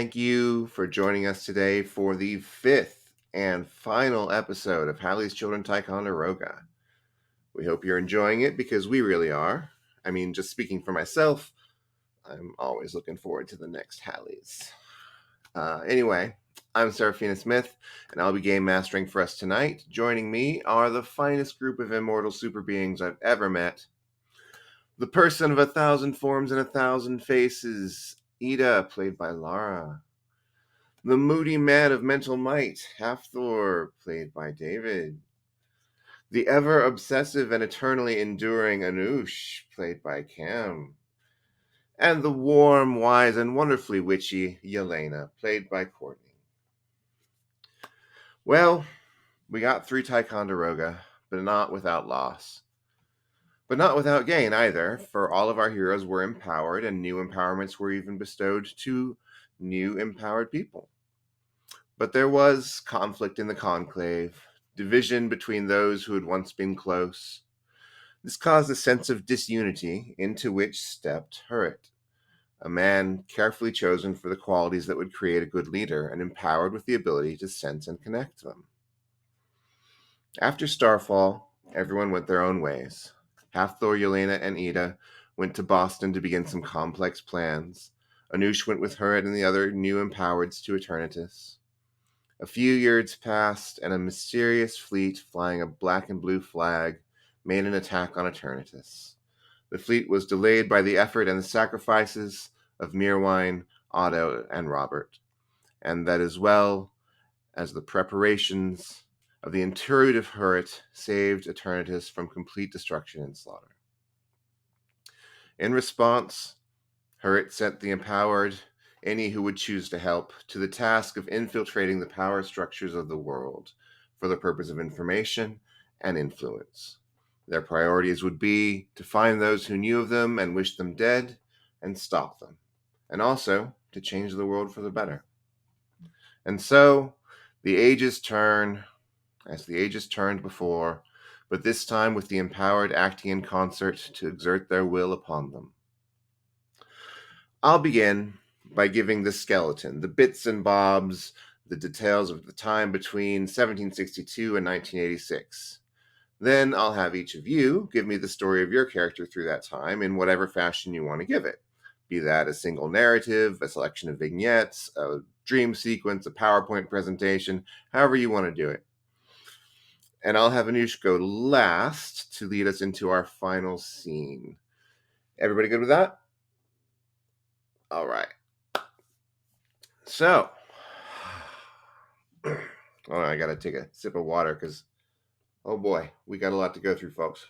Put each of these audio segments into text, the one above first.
thank you for joining us today for the fifth and final episode of Halley's Children Ticonderoga. We hope you're enjoying it because we really are. I mean, just speaking for myself, I'm always looking forward to the next Halley's. Anyway, I'm Serafina Smith, and I'll be game mastering for us tonight. Joining me are the finest group of immortal super beings I've ever met. The person of 1,000 forms and 1,000 faces, Ida, played by Lara. The moody man of mental might, Halfthor, played by David. The ever obsessive and eternally enduring Anoush, played by Cam. And the warm, wise, and wonderfully witchy Yelena, played by Courtney. Well, we got through Ticonderoga, but not without loss. But not without gain either, for all of our heroes were empowered, and new empowerments were even bestowed to new empowered people. But there was conflict in the conclave, division between those who had once been close. This caused a sense of disunity into which stepped Hurrit, a man carefully chosen for the qualities that would create a good leader and empowered with the ability to sense and connect them. After Starfall, everyone went their own ways. Halfthor, Yelena, and Ida went to Boston to begin some complex plans. Anoush went with Hurrit and the other new empowereds to Eternatus. A few years passed, and a mysterious fleet flying a black and blue flag made an attack on Eternatus. The fleet was delayed by the effort and the sacrifices of Mirwine, Otto, and Robert, and that as well as the preparations of the intuitive Hurrit saved Eternatus from complete destruction and slaughter. In response, Hurrit sent the empowered, any who would choose to help, to the task of infiltrating the power structures of the world for the purpose of information and influence. Their priorities would be to find those who knew of them and wished them dead and stop them, and also to change the world for the better. And so, the ages turn, as the ages turned before, but this time with the empowered acting in concert to exert their will upon them. I'll begin by giving the skeleton, the bits and bobs, the details of the time between 1762 and 1986. Then I'll have each of you give me the story of your character through that time in whatever fashion you want to give it. Be that a single narrative, a selection of vignettes, a dream sequence, a PowerPoint presentation, however you want to do it. And I'll have Anoush go last to lead us into our final scene. Everybody good with that? All right. So, I got to take a sip of water because, oh boy, we got a lot to go through, folks.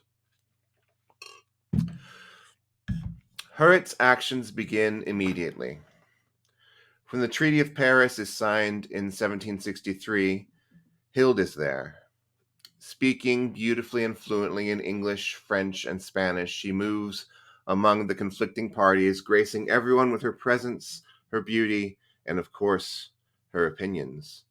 Hurrit's actions begin immediately. When the Treaty of Paris is signed in 1763, Hild is there. Speaking beautifully and fluently in English, French, and Spanish, she moves among the conflicting parties, gracing everyone with her presence, her beauty, and of course, her opinions.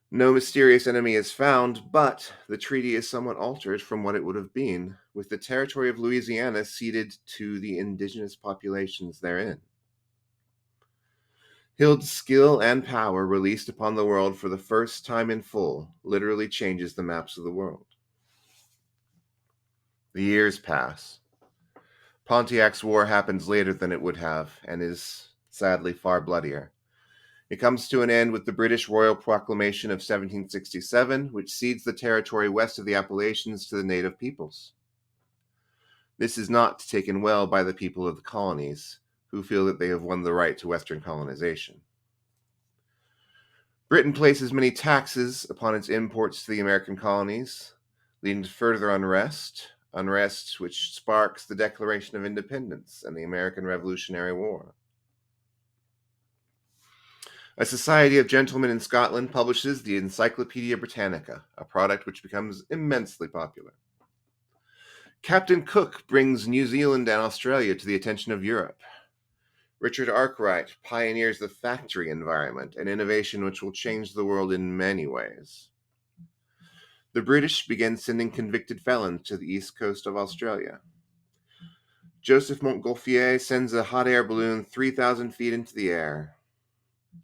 No mysterious enemy is found, but the treaty is somewhat altered from what it would have been, with the territory of Louisiana ceded to the indigenous populations therein. Hild's skill and power, released upon the world for the first time in full, literally changes the maps of the world. The years pass. Pontiac's War happens later than it would have, and is sadly far bloodier. It comes to an end with the British Royal Proclamation of 1767, which cedes the territory west of the Appalachians to the native peoples. This is not taken well by the people of the colonies, who feel that they have won the right to Western colonization. Britain places many taxes upon its imports to the American colonies, leading to further unrest which sparks the Declaration of Independence and the American Revolutionary War. A society of gentlemen in Scotland publishes the Encyclopedia Britannica, a product which becomes immensely popular. Captain Cook brings New Zealand and Australia to the attention of Europe. Richard Arkwright pioneers the factory environment, an innovation which will change the world in many ways. The British begin sending convicted felons to the east coast of Australia. Joseph Montgolfier sends a hot air balloon 3,000 feet into the air.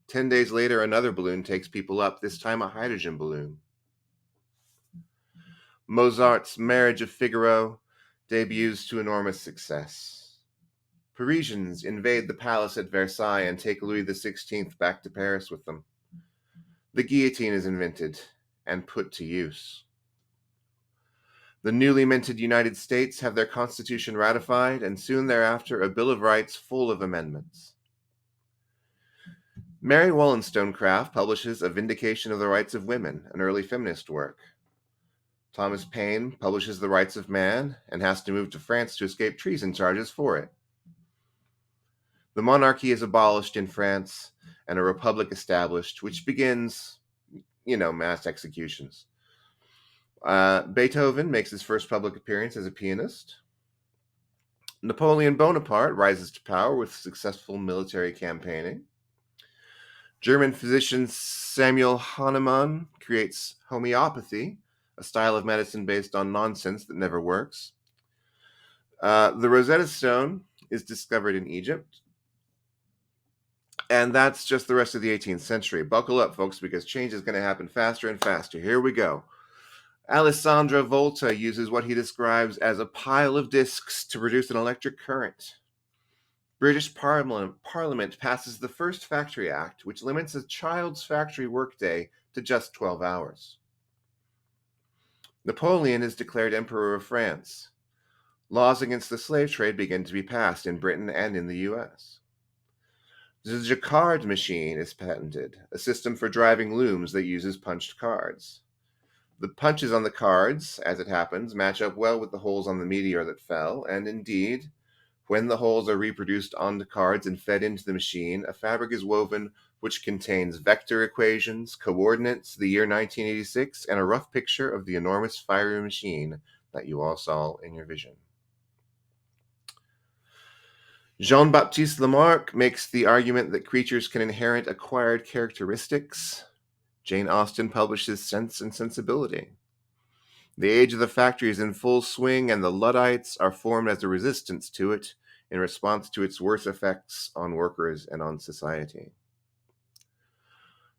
10 days later, another balloon takes people up, this time a hydrogen balloon. Mozart's Marriage of Figaro debuts to enormous success. Parisians invade the palace at Versailles and take Louis XVI back to Paris with them. The guillotine is invented and put to use. The newly minted United States have their Constitution ratified, and soon thereafter a Bill of Rights full of amendments. Mary Wollstonecraft publishes A Vindication of the Rights of Women, an early feminist work. Thomas Paine publishes The Rights of Man and has to move to France to escape treason charges for it. The monarchy is abolished in France and a republic established, which begins, mass executions. Beethoven makes his first public appearance as a pianist. Napoleon Bonaparte rises to power with successful military campaigning. German physician Samuel Hahnemann creates homeopathy, a style of medicine based on nonsense that never works. The Rosetta Stone is discovered in Egypt. And that's just the rest of the 18th century. Buckle up, folks, because change is going to happen faster and faster. Here we go. Alessandro Volta uses what he describes as a pile of discs to produce an electric current. British Parliament passes the first Factory Act, which limits a child's factory workday to just 12 hours. Napoleon is declared Emperor of France. Laws against the slave trade begin to be passed in Britain and in the US. The Jacquard machine is patented, a system for driving looms that uses punched cards. The punches on the cards, as it happens, match up well with the holes on the meteor that fell, and indeed, when the holes are reproduced onto cards and fed into the machine, a fabric is woven which contains vector equations, coordinates, the year 1986, and a rough picture of the enormous fiery machine that you all saw in your vision. Jean-Baptiste Lamarck makes the argument that creatures can inherit acquired characteristics. Jane Austen publishes Sense and Sensibility. The age of the factory is in full swing, and the Luddites are formed as a resistance to it in response to its worst effects on workers and on society.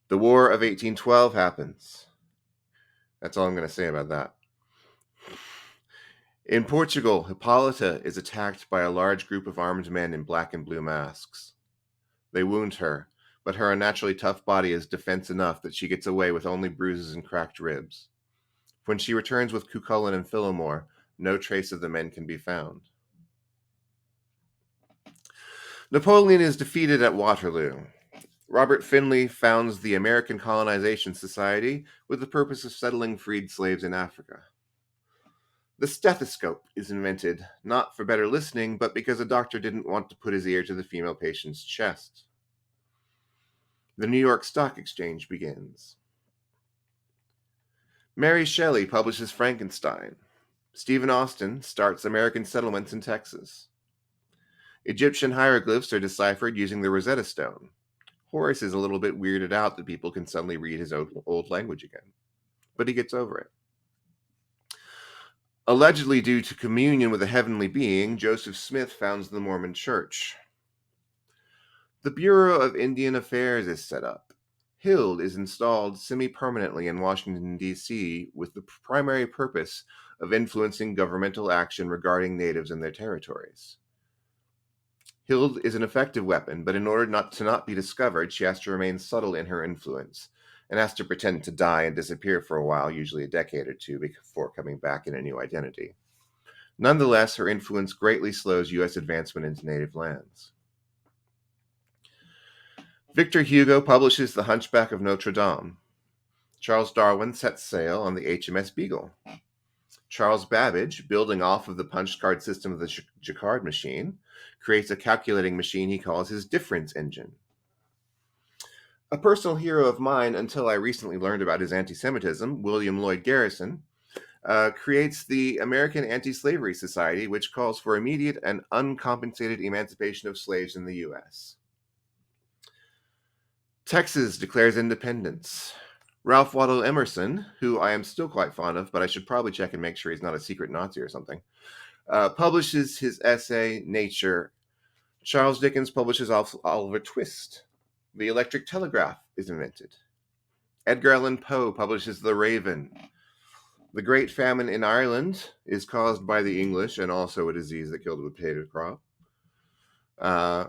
The War of 1812 happens. That's all I'm going to say about that. In Portugal, Hippolyta is attacked by a large group of armed men in black and blue masks. They wound her, but her unnaturally tough body is defense enough that she gets away with only bruises and cracked ribs. When she returns with Cucullin and Philomore, no trace of the men can be found. Napoleon is defeated at Waterloo. Robert Finley founds the American Colonization Society with the purpose of settling freed slaves in Africa. The stethoscope is invented, not for better listening, but because a doctor didn't want to put his ear to the female patient's chest. The New York Stock Exchange begins. Mary Shelley publishes Frankenstein. Stephen Austin starts American settlements in Texas. Egyptian hieroglyphs are deciphered using the Rosetta Stone. Horace is a little bit weirded out that people can suddenly read his old language again, but he gets over it. Allegedly due to communion with a heavenly being, Joseph Smith founds the Mormon Church. The Bureau of Indian Affairs is set up. Hild is installed semi-permanently in Washington, D.C. with the primary purpose of influencing governmental action regarding natives and their territories. Hild is an effective weapon, but in order to not be discovered, she has to remain subtle in her influence and has to pretend to die and disappear for a while, usually a decade or two, before coming back in a new identity. Nonetheless, her influence greatly slows U.S. advancement into native lands. Victor Hugo publishes The Hunchback of Notre Dame. Charles Darwin sets sail on the HMS Beagle. Charles Babbage, building off of the punch card system of the Jacquard machine, creates a calculating machine he calls his difference engine. A personal hero of mine until I recently learned about his anti-Semitism, William Lloyd Garrison, creates the American Anti-Slavery Society, which calls for immediate and uncompensated emancipation of slaves in the U.S. Texas declares independence. Ralph Waldo Emerson, who I am still quite fond of, but I should probably check and make sure he's not a secret Nazi or something, publishes his essay, Nature. Charles Dickens publishes Oliver Twist. The electric telegraph is invented. Edgar Allan Poe publishes The Raven. The Great Famine in Ireland is caused by the English and also a disease that killed a potato crop. Uh,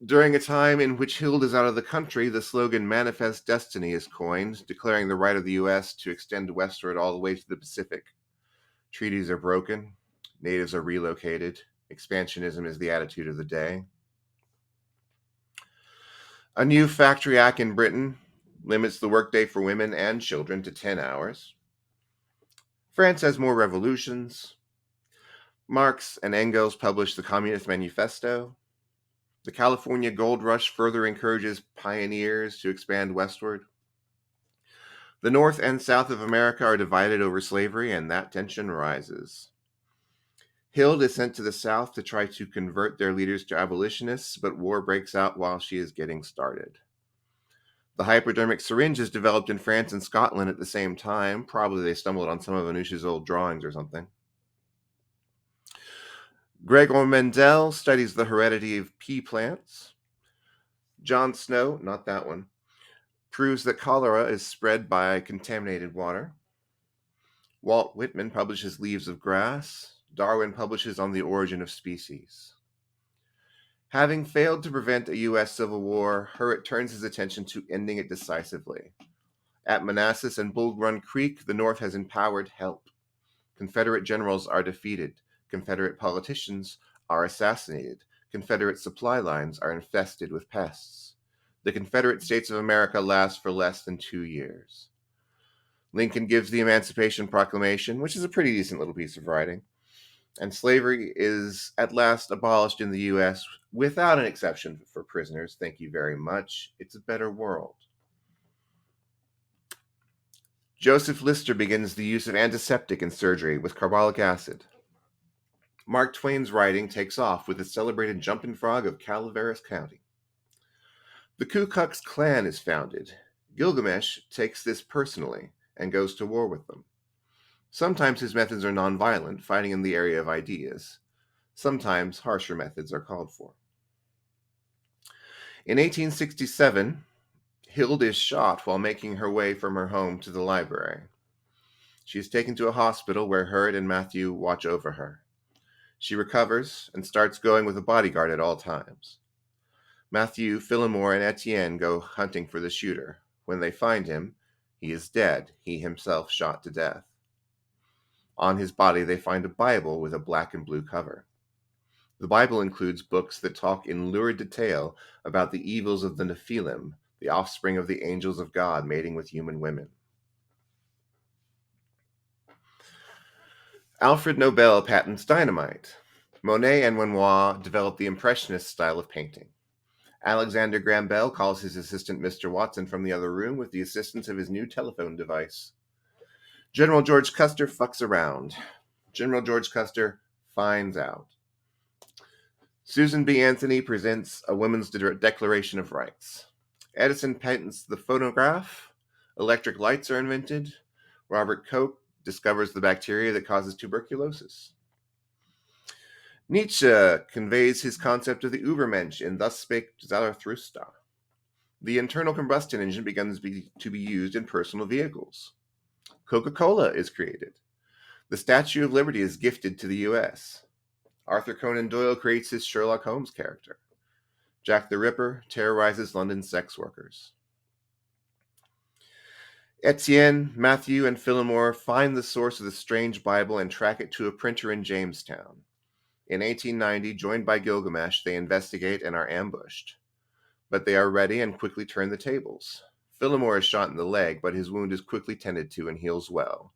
During a time in which Hild is out of the country, the slogan Manifest Destiny is coined, declaring the right of the U.S. to extend westward all the way to the Pacific. Treaties are broken, natives are relocated, expansionism is the attitude of the day. A new Factory Act in Britain limits the workday for women and children to 10 hours. France has more revolutions. Marx and Engels publish the Communist Manifesto. The California Gold Rush further encourages pioneers to expand westward. The North and South of America are divided over slavery, and that tension rises. Hild is sent to the South to try to convert their leaders to abolitionists, but war breaks out while she is getting started. The hypodermic syringe is developed in France and Scotland at the same time. Probably they stumbled on some of Anoush's old drawings or something. Gregor Mendel studies the heredity of pea plants. John Snow, not that one, proves that cholera is spread by contaminated water. Walt Whitman publishes Leaves of Grass. Darwin publishes On the Origin of Species. Having failed to prevent a U.S. Civil War, Hurrit turns his attention to ending it decisively. At Manassas and Bull Run Creek, the North has empowered help. Confederate generals are defeated. Confederate politicians are assassinated. Confederate supply lines are infested with pests. The Confederate States of America last for less than 2 years. Lincoln gives the Emancipation Proclamation, which is a pretty decent little piece of writing, and slavery is at last abolished in the U.S. without an exception for prisoners. Thank you very much. It's a better world. Joseph Lister begins the use of antiseptic in surgery with carbolic acid. Mark Twain's writing takes off with the celebrated Jumpin' Frog of Calaveras County. The Ku Klux Klan is founded. Gilgamesh takes this personally and goes to war with them. Sometimes his methods are nonviolent, fighting in the area of ideas. Sometimes harsher methods are called for. In 1867, Hild is shot while making her way from her home to the library. She is taken to a hospital where Hurrit and Matthew watch over her. She recovers and starts going with a bodyguard at all times. Matthew, Phillimore, and Etienne go hunting for the shooter. When they find him, he is dead, he himself shot to death. On his body, they find a Bible with a black and blue cover. The Bible includes books that talk in lurid detail about the evils of the Nephilim, the offspring of the angels of God mating with human women. Alfred Nobel patents dynamite. Monet and Renoir developed the Impressionist style of painting. Alexander Graham Bell calls his assistant Mr. Watson from the other room with the assistance of his new telephone device. General George Custer fucks around. General George Custer finds out. Susan B. Anthony presents a Women's Declaration of Rights. Edison patents the phonograph. Electric lights are invented. Robert Koch discovers the bacteria that causes tuberculosis. Nietzsche conveys his concept of the Übermensch in Thus Spake Zarathustra. The internal combustion engine begins to be used in personal vehicles. Coca-Cola is created. The Statue of Liberty is gifted to the U.S. Arthur Conan Doyle creates his Sherlock Holmes character. Jack the Ripper terrorizes London sex workers. Etienne, Matthew, and Phillimore find the source of the strange Bible and track it to a printer in Jamestown. In 1890, joined by Gilgamesh, they investigate and are ambushed. But they are ready and quickly turn the tables. Phillimore is shot in the leg, but his wound is quickly tended to and heals well.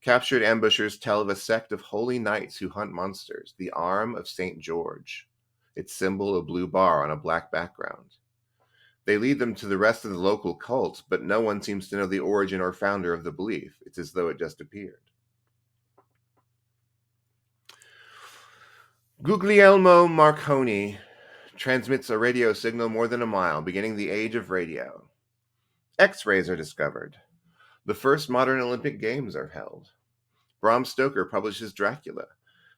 Captured ambushers tell of a sect of holy knights who hunt monsters, the Arm of St. George, its symbol a blue bar on a black background. They lead them to the rest of the local cult, but no one seems to know the origin or founder of the belief. It's as though it just appeared. Guglielmo Marconi transmits a radio signal more than a mile, beginning the age of radio. X-rays are discovered. The first modern Olympic Games are held. Bram Stoker publishes Dracula.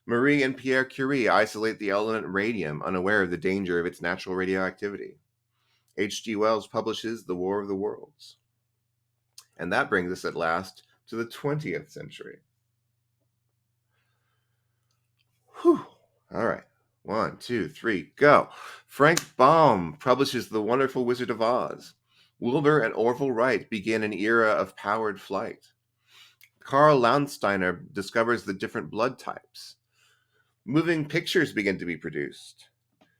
Marie and Pierre Curie isolate the element radium, unaware of the danger of its natural radioactivity. H.G. Wells publishes The War of the Worlds. And that brings us at last to the 20th century. Whew. All right. 1, 2, 3, go. Frank Baum publishes The Wonderful Wizard of Oz. Wilbur and Orville Wright begin an era of powered flight. Karl Landsteiner discovers the different blood types. Moving pictures begin to be produced.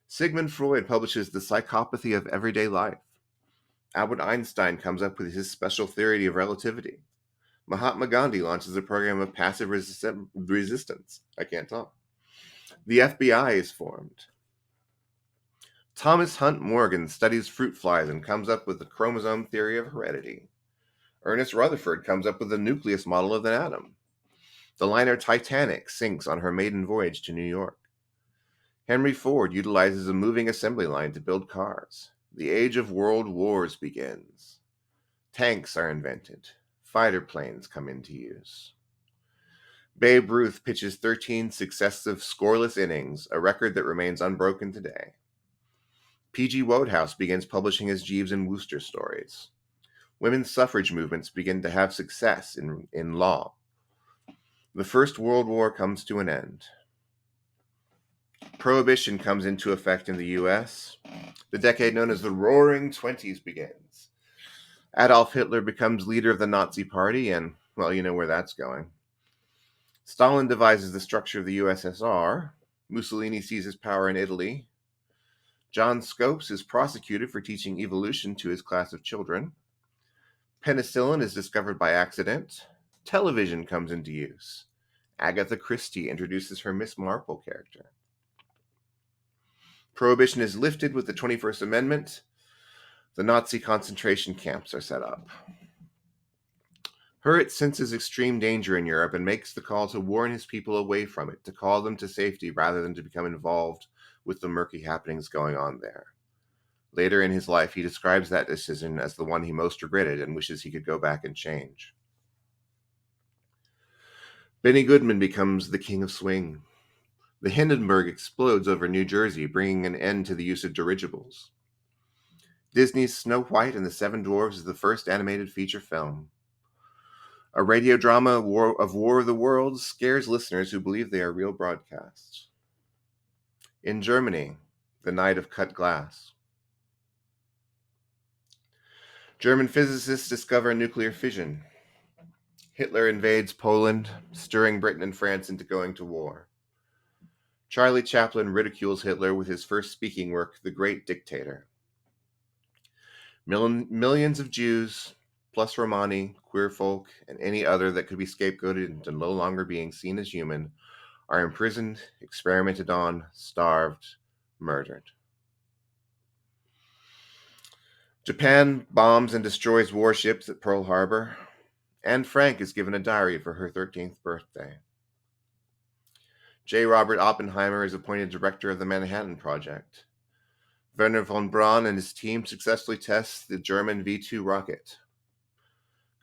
Sigmund Freud publishes The Psychopathy of Everyday Life. Albert Einstein comes up with his special theory of relativity. Mahatma Gandhi launches a program of passive resistance. I can't talk. The FBI is formed. Thomas Hunt Morgan studies fruit flies and comes up with the chromosome theory of heredity. Ernest Rutherford comes up with the nucleus model of an atom. The liner Titanic sinks on her maiden voyage to New York. Henry Ford utilizes a moving assembly line to build cars. The age of world wars begins. Tanks are invented. Fighter planes come into use. Babe Ruth pitches 13 successive scoreless innings, a record that remains unbroken today. P.G. Wodehouse begins publishing his Jeeves and Wooster stories. Women's suffrage movements begin to have success in law. The First World War comes to an end. Prohibition comes into effect in the U.S. The decade known as the Roaring Twenties begins. Adolf Hitler becomes leader of the Nazi Party, and, well, you know where that's going. Stalin devises the structure of the USSR. Mussolini seizes power in Italy. John Scopes is prosecuted for teaching evolution to his class of children. Penicillin is discovered by accident. Television comes into use. Agatha Christie introduces her Miss Marple character. Prohibition is lifted with the 21st Amendment. The Nazi concentration camps are set up. Hurrit senses extreme danger in Europe and makes the call to warn his people away from it, to call them to safety rather than to become involved with the murky happenings going on there. Later in his life, he describes that decision as the one he most regretted and wishes he could go back and change. Benny Goodman becomes the king of swing. The Hindenburg explodes over New Jersey, bringing an end to the use of dirigibles. Disney's Snow White and the Seven Dwarfs is the first animated feature film. A radio drama War of the Worlds scares listeners who believe they are real broadcasts. In Germany, the Night of Cut Glass. German physicists discover nuclear fission. Hitler invades Poland, stirring Britain and France into going to war. Charlie Chaplin ridicules Hitler with his first speaking work, The Great Dictator. Millions of Jews, plus Romani, queer folk, and any other that could be scapegoated into no longer being seen as human, are imprisoned, experimented on, starved, murdered. Japan bombs and destroys warships at Pearl Harbor. Anne Frank is given a diary for her 13th birthday. J. Robert Oppenheimer is appointed director of the Manhattan Project. Werner von Braun and his team successfully test the German V-2 rocket.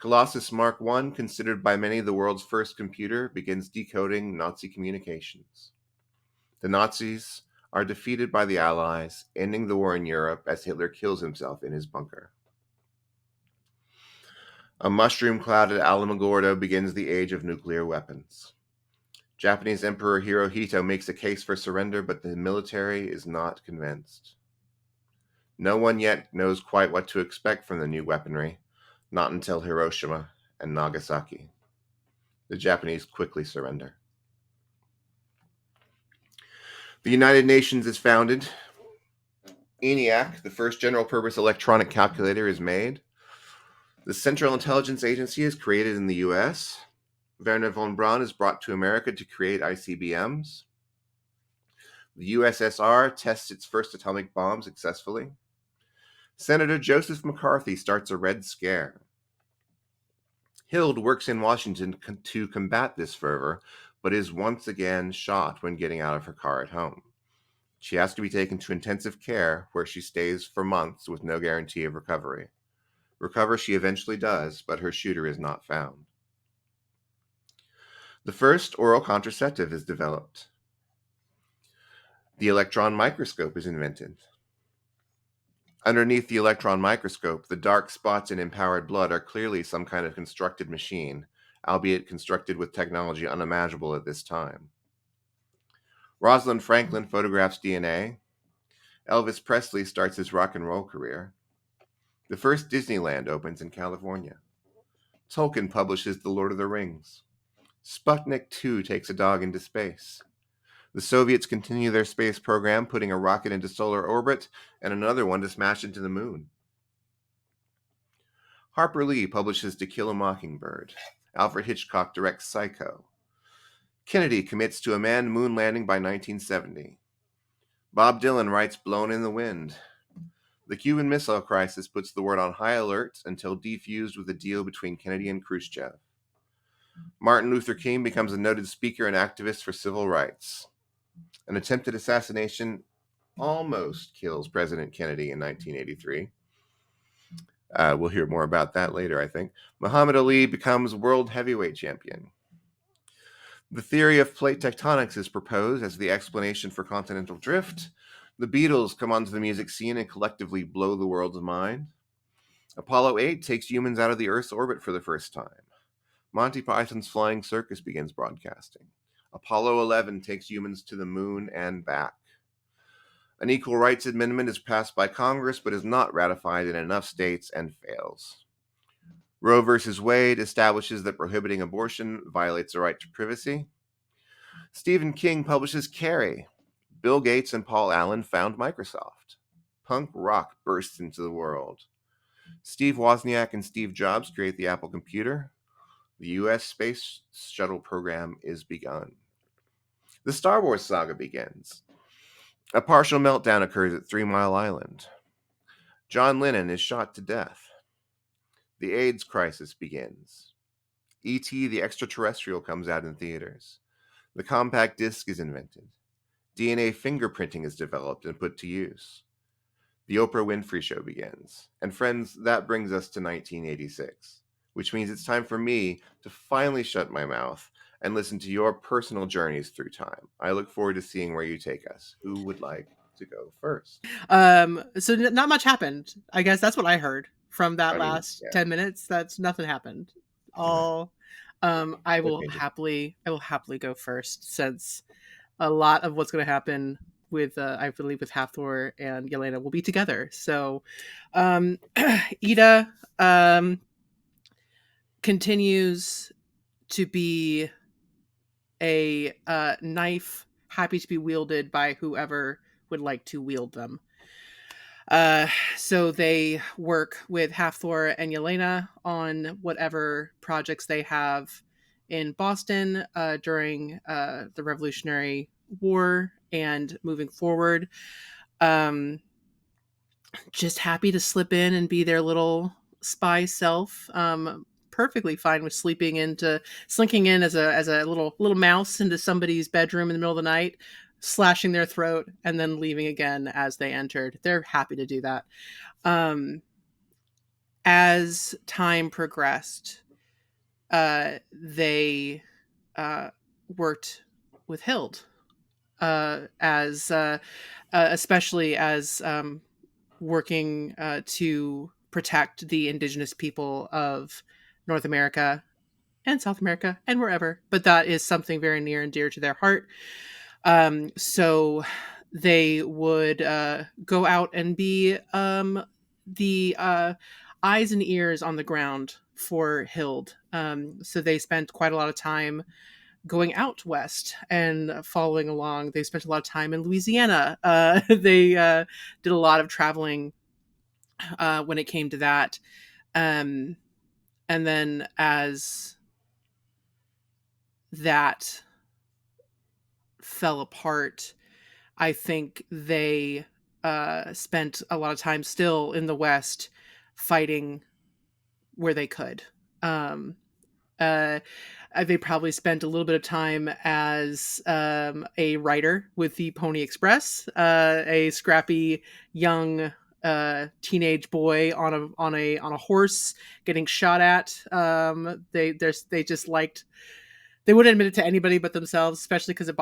Colossus Mark I, considered by many the world's first computer, begins decoding Nazi communications. The Nazis are defeated by the Allies, ending the war in Europe as Hitler kills himself in his bunker. A mushroom cloud at Alamogordo begins the age of nuclear weapons. Japanese Emperor Hirohito makes a case for surrender, but the military is not convinced. No one yet knows quite what to expect from the new weaponry, not until Hiroshima and Nagasaki. The Japanese quickly surrender. The United Nations is founded. ENIAC, the first general-purpose electronic calculator, is made. The Central Intelligence Agency is created in the U.S. Werner von Braun is brought to America to create ICBMs. The USSR tests its first atomic bomb successfully. Senator Joseph McCarthy starts a Red Scare. Hild works in Washington to combat this fervor, but is once again shot when getting out of her car at home. She has to be taken to intensive care, where she stays for months with no guarantee of recovery. Recover she eventually does, but her shooter is not found. The first oral contraceptive is developed. The electron microscope is invented. Underneath the electron microscope, the dark spots in empowered blood are clearly some kind of constructed machine, albeit constructed with technology unimaginable at this time. Rosalind Franklin photographs DNA. Elvis Presley starts his rock and roll career. The first Disneyland opens in California. Tolkien publishes The Lord of the Rings. Sputnik 2 takes a dog into space. The Soviets continue their space program, putting a rocket into solar orbit and another one to smash into the moon. Harper Lee publishes To Kill a Mockingbird. Alfred Hitchcock directs Psycho. Kennedy commits to a manned moon landing by 1970. Bob Dylan writes Blown in the Wind. The Cuban Missile Crisis puts the world on high alert until defused with a deal between Kennedy and Khrushchev. Martin Luther King becomes a noted speaker and activist for civil rights. An attempted assassination almost kills President Kennedy in 1983. We'll hear more about that later, I think. Muhammad Ali becomes world heavyweight champion. The theory of plate tectonics is proposed as the explanation for continental drift. The Beatles come onto the music scene and collectively blow the world's mind. Apollo 8 takes humans out of the Earth's orbit for the first time. Monty Python's Flying Circus begins broadcasting. Apollo 11 takes humans to the moon and back. An equal rights amendment is passed by Congress but is not ratified in enough states and fails. Roe v. Wade establishes that prohibiting abortion violates the right to privacy. Stephen King publishes Carrie. Bill Gates and Paul Allen found Microsoft. Punk rock bursts into the world. Steve Wozniak and Steve Jobs create the Apple computer. The U.S. Space Shuttle program is begun. The Star Wars saga begins. A partial meltdown occurs at 3 Mile Island. John Lennon is shot to death. The AIDS crisis begins. E.T. the Extraterrestrial comes out in theaters. The compact disc is invented. DNA fingerprinting is developed and put to use. The Oprah Winfrey Show begins. And friends, that brings us to 1986, which means it's time for me to finally shut my mouth and listen to your personal journeys through time. I look forward to seeing where you take us. Who would like to go first? So not much happened. I guess that's what I heard from that last Yeah. 10 minutes. That's nothing happened. All I will happily go first, since a lot of what's going to happen with I believe with Hathor and Yelena will be together. So Ida continues to be a knife happy to be wielded by whoever would like to wield them. So they work with Hathor and Yelena on whatever projects they have in Boston during the Revolutionary War and moving forward. Just happy to slip in and be their little spy self. Perfectly fine with slinking in as a little mouse into somebody's bedroom in the middle of the night, slashing their throat, and then leaving again as they entered. They're happy to do that. As time progressed, they worked with Hild, as especially as working to protect the indigenous people of North America and South America and wherever. But that is something very near and dear to their heart. So they would go out and be the eyes and ears on the ground for Hild. So they spent quite a lot of time going out west and following along. They spent a lot of time in Louisiana. They did a lot of traveling when it came to that. And then as that fell apart, I think they spent a lot of time still in the West fighting where they could. They probably spent a little bit of time as a writer with the Pony Express, a scrappy young teenage boy on a horse getting shot at. They they wouldn't admit it to anybody but themselves, especially because it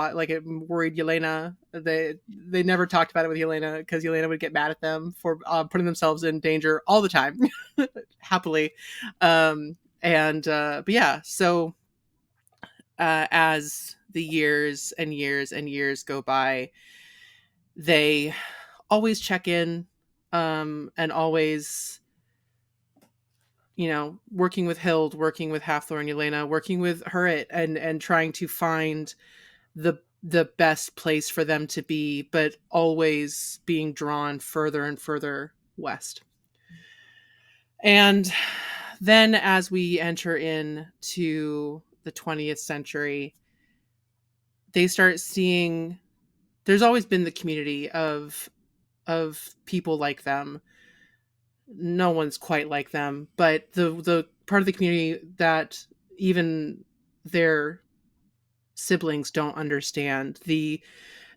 worried Yelena. They never talked about it with Yelena because Yelena would get mad at them for putting themselves in danger all the time, happily. But yeah, so as the years and years and years go by, they always check in, and always, working with Hild, working with Hathor and Yelena, working with Hurrit, and trying to find the best place for them to be, but always being drawn further and further west. And then as we enter into the 20th century, they start seeing there's always been the community of people like them. No one's quite like them, but the part of the community that even their siblings don't understand, the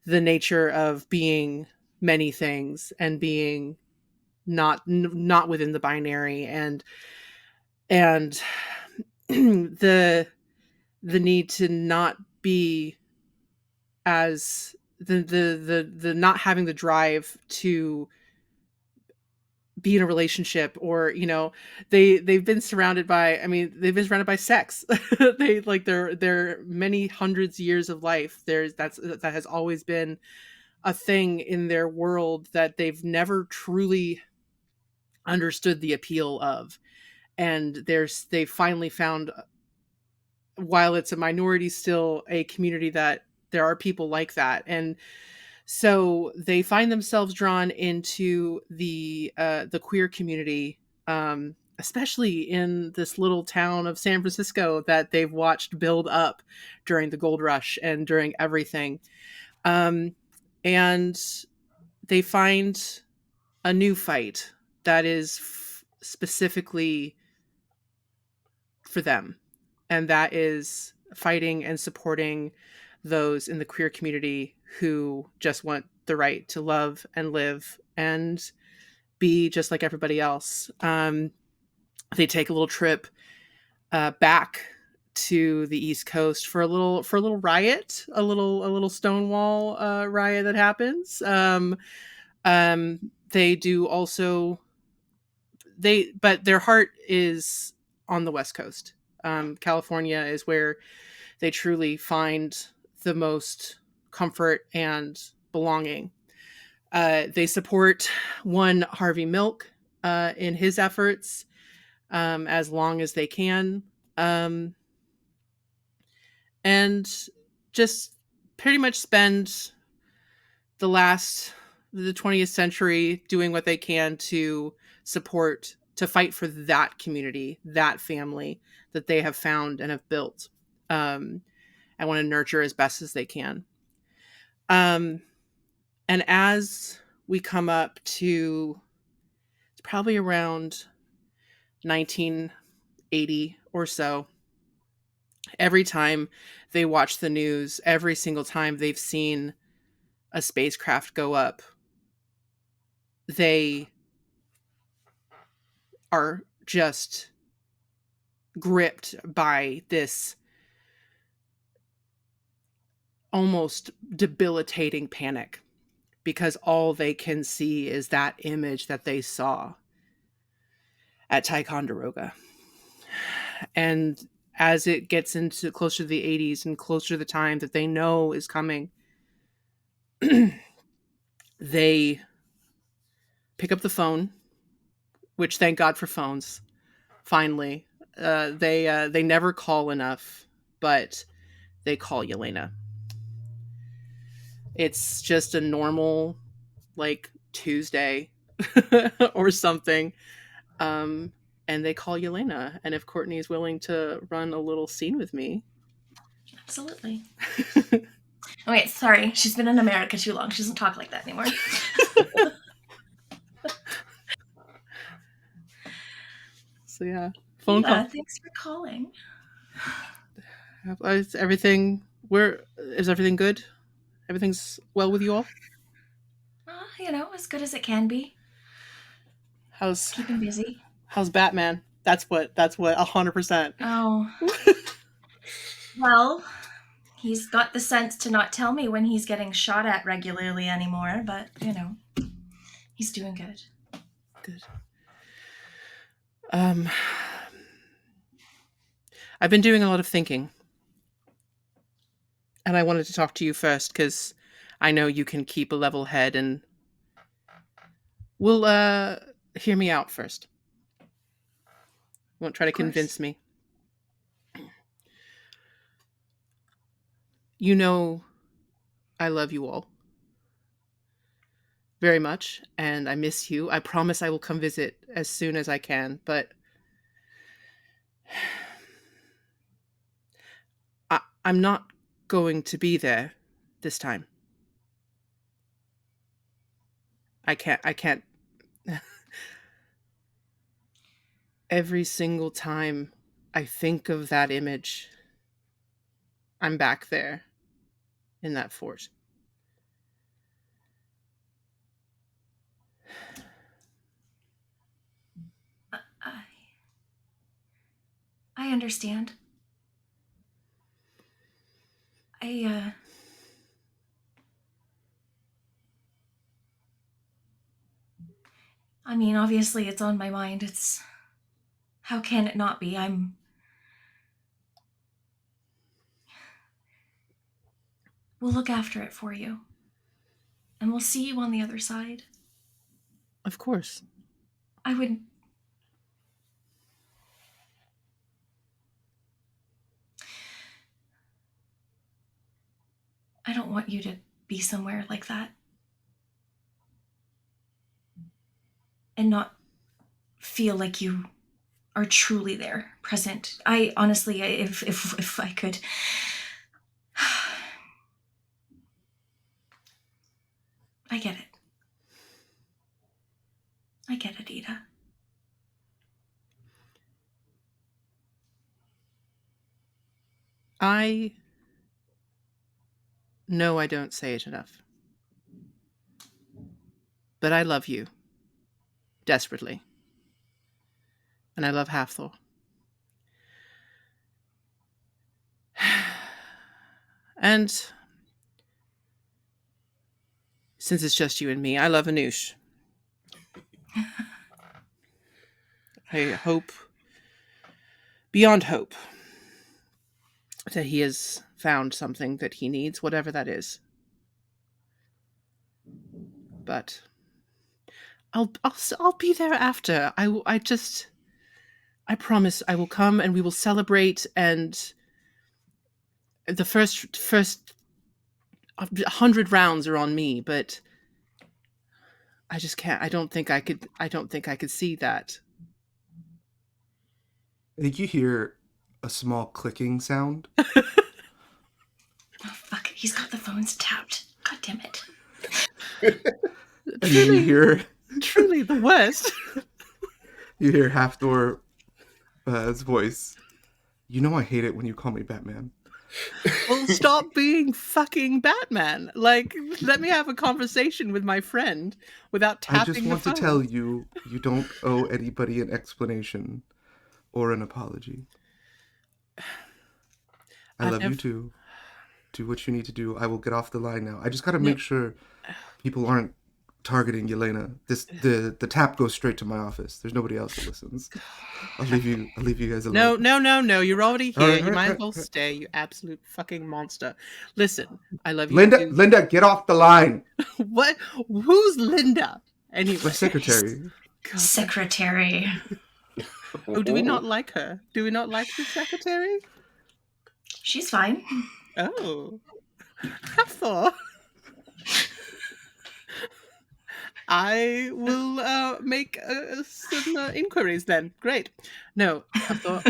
nature of being many things and being not within the binary, and the need to not be as the not having the drive to be in a relationship, or they've been surrounded by, they've been surrounded by sex. They like their many hundreds years of life, that has always been a thing in their world that they've never truly understood the appeal of. And they finally found, while it's a minority, still a community that there are people like that. And so they find themselves drawn into the queer community, especially in this little town of San Francisco that they've watched build up during the gold rush and during everything. And they find a new fight that is specifically for them, and that is fighting and supporting those in the queer community who just want the right to love and live and be just like everybody else. They take a little trip back to the East Coast for a little riot, a little Stonewall riot that happens. They do also but their heart is on the West Coast. California is where they truly find the most comfort and belonging. They support one Harvey Milk in his efforts, as long as they can, and just pretty much spend the 20th century doing what they can to fight for that community, that family that they have found and have built, and want to nurture as best as they can. And as we come up to, it's probably around 1980 or so, every time they watch the news, every single time they've seen a spacecraft go up, they are just gripped by this almost debilitating panic, because all they can see is that image that they saw at Ticonderoga. And as it gets into closer to the 80s and closer to the time that they know is coming, they pick up the phone, which, thank God for phones. Finally, they never call enough, but they call Yelena. It's just a normal, like, Tuesday or something, and they call Yelena. And if Courtney is willing to run a little scene with me, absolutely. Oh wait, sorry, she's been in America too long. She doesn't talk like that anymore. So yeah, phone call. Thanks for calling. Is everything good? Everything's well with you all? As good as it can be. How's keeping busy? How's Batman? That's what 100%. Oh. Well, he's got the sense to not tell me when he's getting shot at regularly anymore, but, he's doing good. Good. I've been doing a lot of thinking. And I wanted to talk to you first because I know you can keep a level head and will hear me out first. Won't try to Of course. convince me. You know I love you all very much, and I miss you. I promise I will come visit as soon as I can, but I'm not going to be there this time. I can't. Every single time I think of that image, I'm back there in that fort. I, I understand. I mean, obviously it's on my mind. How can it not be? We'll look after it for you. And we'll see you on the other side. Of course. I would. I don't want you to be somewhere like that. And not feel like you are truly there, present. I honestly, if I could. I get it. I get it, Ida. I know I don't say it enough, but I love you desperately, and I love Halfthor. And since it's just you and me, I love Anoush. I hope, beyond hope, that he has found something that he needs, whatever that is. But I'll be there after. I promise I will come and we will celebrate. And the first 100 rounds are on me, but I just can't. I don't think I could see that. I think you hear a small clicking sound. Oh, fuck. He's got the phones tapped. God damn it. And then you hear Truly the worst. you hear Halfthor's voice. You know I hate it when you call me Batman. Well, stop being fucking Batman. Like, let me have a conversation with my friend without tapping I just want the phone. to tell you, you don't owe anybody an explanation or an apology. I love you too. Do what you need to do. I will get off the line now. I just got to make sure people aren't targeting Yelena. The tap goes straight to my office. There's nobody else that listens. I'll leave you guys alone. No. You're already here. All right, you might as right, well right. stay, you absolute fucking monster. Listen, I love you Linda, too. Linda, get off the line. What? Who's Linda? Anyway. My secretary. God. Secretary. Oh, do we not like her? Do we not like the secretary? She's fine. Oh. Hathor. I will make some inquiries then. Great. No, Hathor.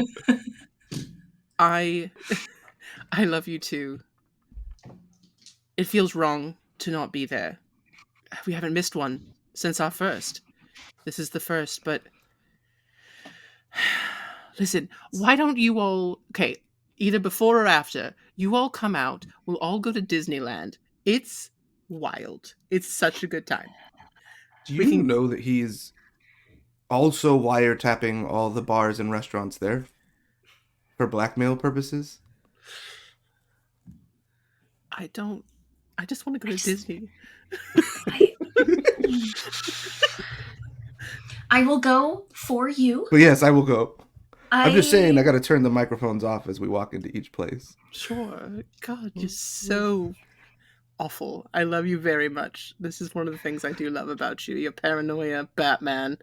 I love you too. It feels wrong to not be there. We haven't missed one since our first. This is the first, but listen, why don't you all, okay, either before or after, you all come out, we'll all go to Disneyland. It's wild. It's such a good time. Do you know that he's also wiretapping all the bars and restaurants there for blackmail purposes? I just want to go to Disney. I will go for you. But yes, I will go. I'm just saying I got to turn the microphones off as we walk into each place. Sure. God, you're so awful. I love you very much. This is one of the things I do love about you. Your paranoia, Batman.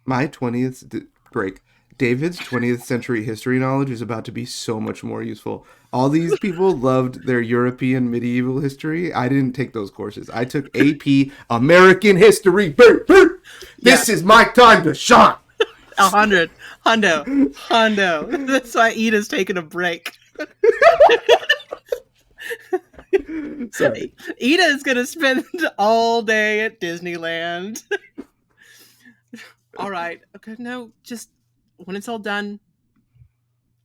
My 20th break. David's 20th century history knowledge is about to be so much more useful. All these people loved their European medieval history. I didn't take those courses. I took AP American history. This is my time to shine. 100. Hondo. That's why Ida's taking a break. Sorry. Ida is going to spend all day at Disneyland. All right. Okay, no, just when it's all done,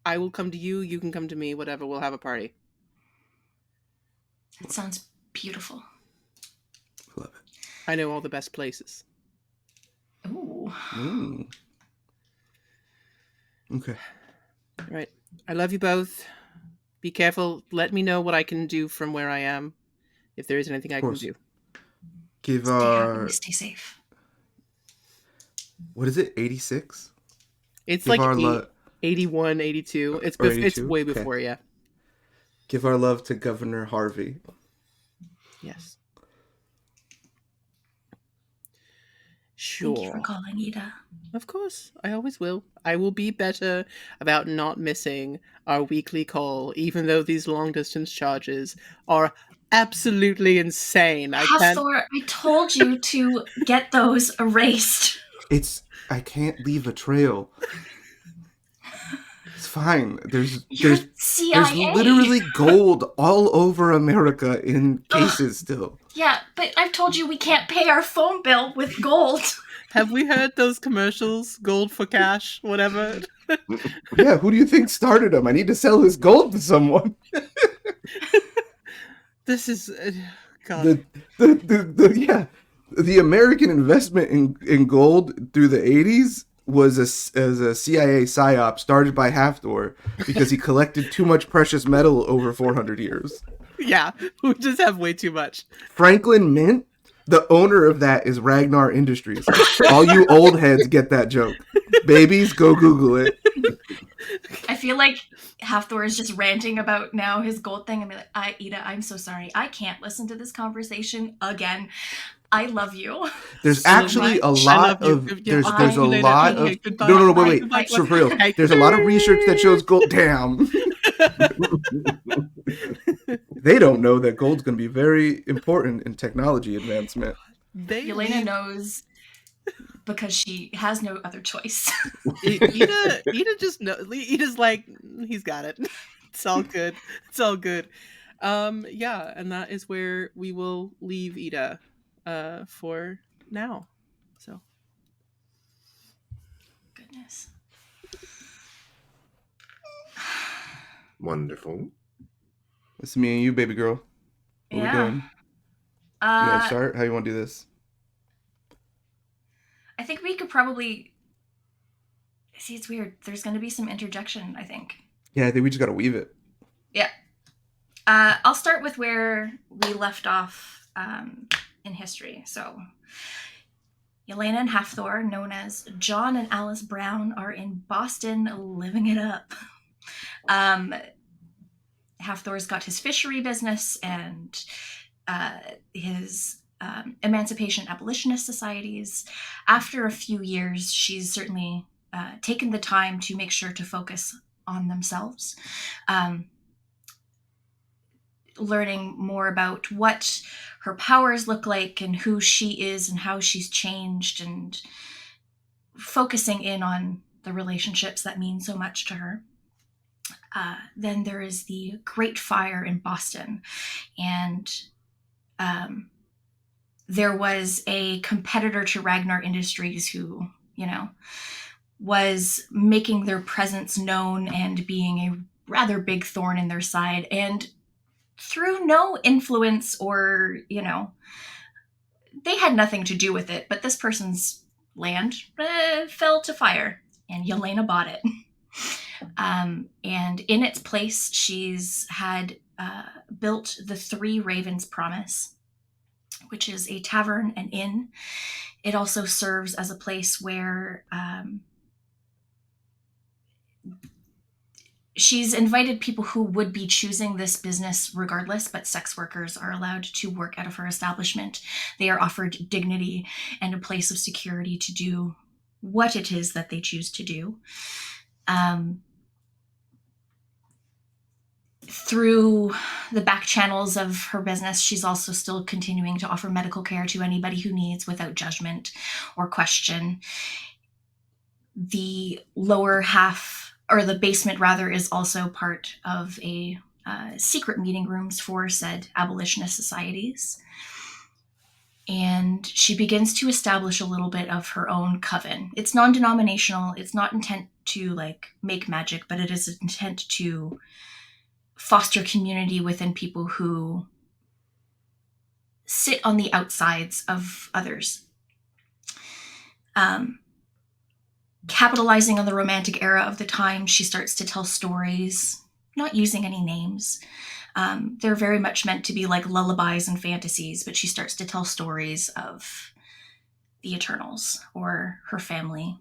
I will come to you. You can come to me. Whatever. We'll have a party. That sounds beautiful. Love it. I know all the best places. Ooh. Okay. Right. I love you both. Be careful. Let me know what I can do from where I am. If there is anything I can do. Give Stay safe. What is it? 86? It's Give like 81, 82. It's 82? It's way before, yeah. Give our love to Governor Harvey. Yes. Sure. Thank you for calling, Ida. Of course. I always will. I will be better about not missing our weekly call, even though these long distance charges are absolutely insane. Hathor, I told you to get those erased. I can't leave a trail. It's fine. There's literally gold all over America in cases still. Yeah, but I've told you we can't pay our phone bill with gold. Have we heard those commercials? Gold for cash, whatever. Yeah, who do you think started them? I need to sell this gold to someone. This is God. The American investment in gold through the 80s was a CIA psyop started by Hathor because he collected too much precious metal over 400 years. Yeah, we just have way too much. Franklin Mint, the owner of that is Ragnar Industries. All you old heads get that joke. Babies, go Google it. I feel like Hathor is just ranting about now his gold thing. I'm like, Ida, I'm so sorry. I can't listen to this conversation again. I love you. There's actually a lot of there's a lot of no wait for real. There's a lot of research that shows gold. Damn. They don't know that gold's going to be very important in technology advancement. Yelena knows because she has no other choice. Ida just knows. Ida's like, he's got it. It's all good. It's all good. Yeah, and that is where we will leave Ida for now. So Goodness. Wonderful. It's me and you, baby girl. What are we doing? You want to start? How you want to do this? I think we could probably see. It's weird. There's going to be some interjection, I think. Yeah, I think we just got to weave it. Yeah. I'll start with where we left off in history. So, Yelena and Hathor, known as John and Alice Brown, are in Boston living it up. Hathor's got his fishery business and his emancipation abolitionist societies. After a few years, she's certainly taken the time to make sure to focus on themselves, learning more about what her powers look like and who she is and how she's changed, and focusing in on the relationships that mean so much to her. Then there is the Great Fire in Boston, and there was a competitor to Ragnar Industries who, was making their presence known and being a rather big thorn in their side, and through no influence or, they had nothing to do with it, but this person's land fell to fire, and Yelena bought it. And in its place, she's had built the Three Ravens Promise, which is a tavern and inn. It also serves as a place where she's invited people who would be choosing this business regardless, but sex workers are allowed to work out of her establishment. They are offered dignity and a place of security to do what it is that they choose to do. Through the back channels of her business, she's also still continuing to offer medical care to anybody who needs without judgment or question. The lower half, or the basement rather, is also part of a secret meeting rooms for said abolitionist societies. And she begins to establish a little bit of her own coven. It's non-denominational. It's not intent to make magic, but it is intent to foster community within people who sit on the outsides of others. Capitalizing on the romantic era of the time, she starts to tell stories, not using any names. They're very much meant to be like lullabies and fantasies, but she starts to tell stories of the Eternals or her family,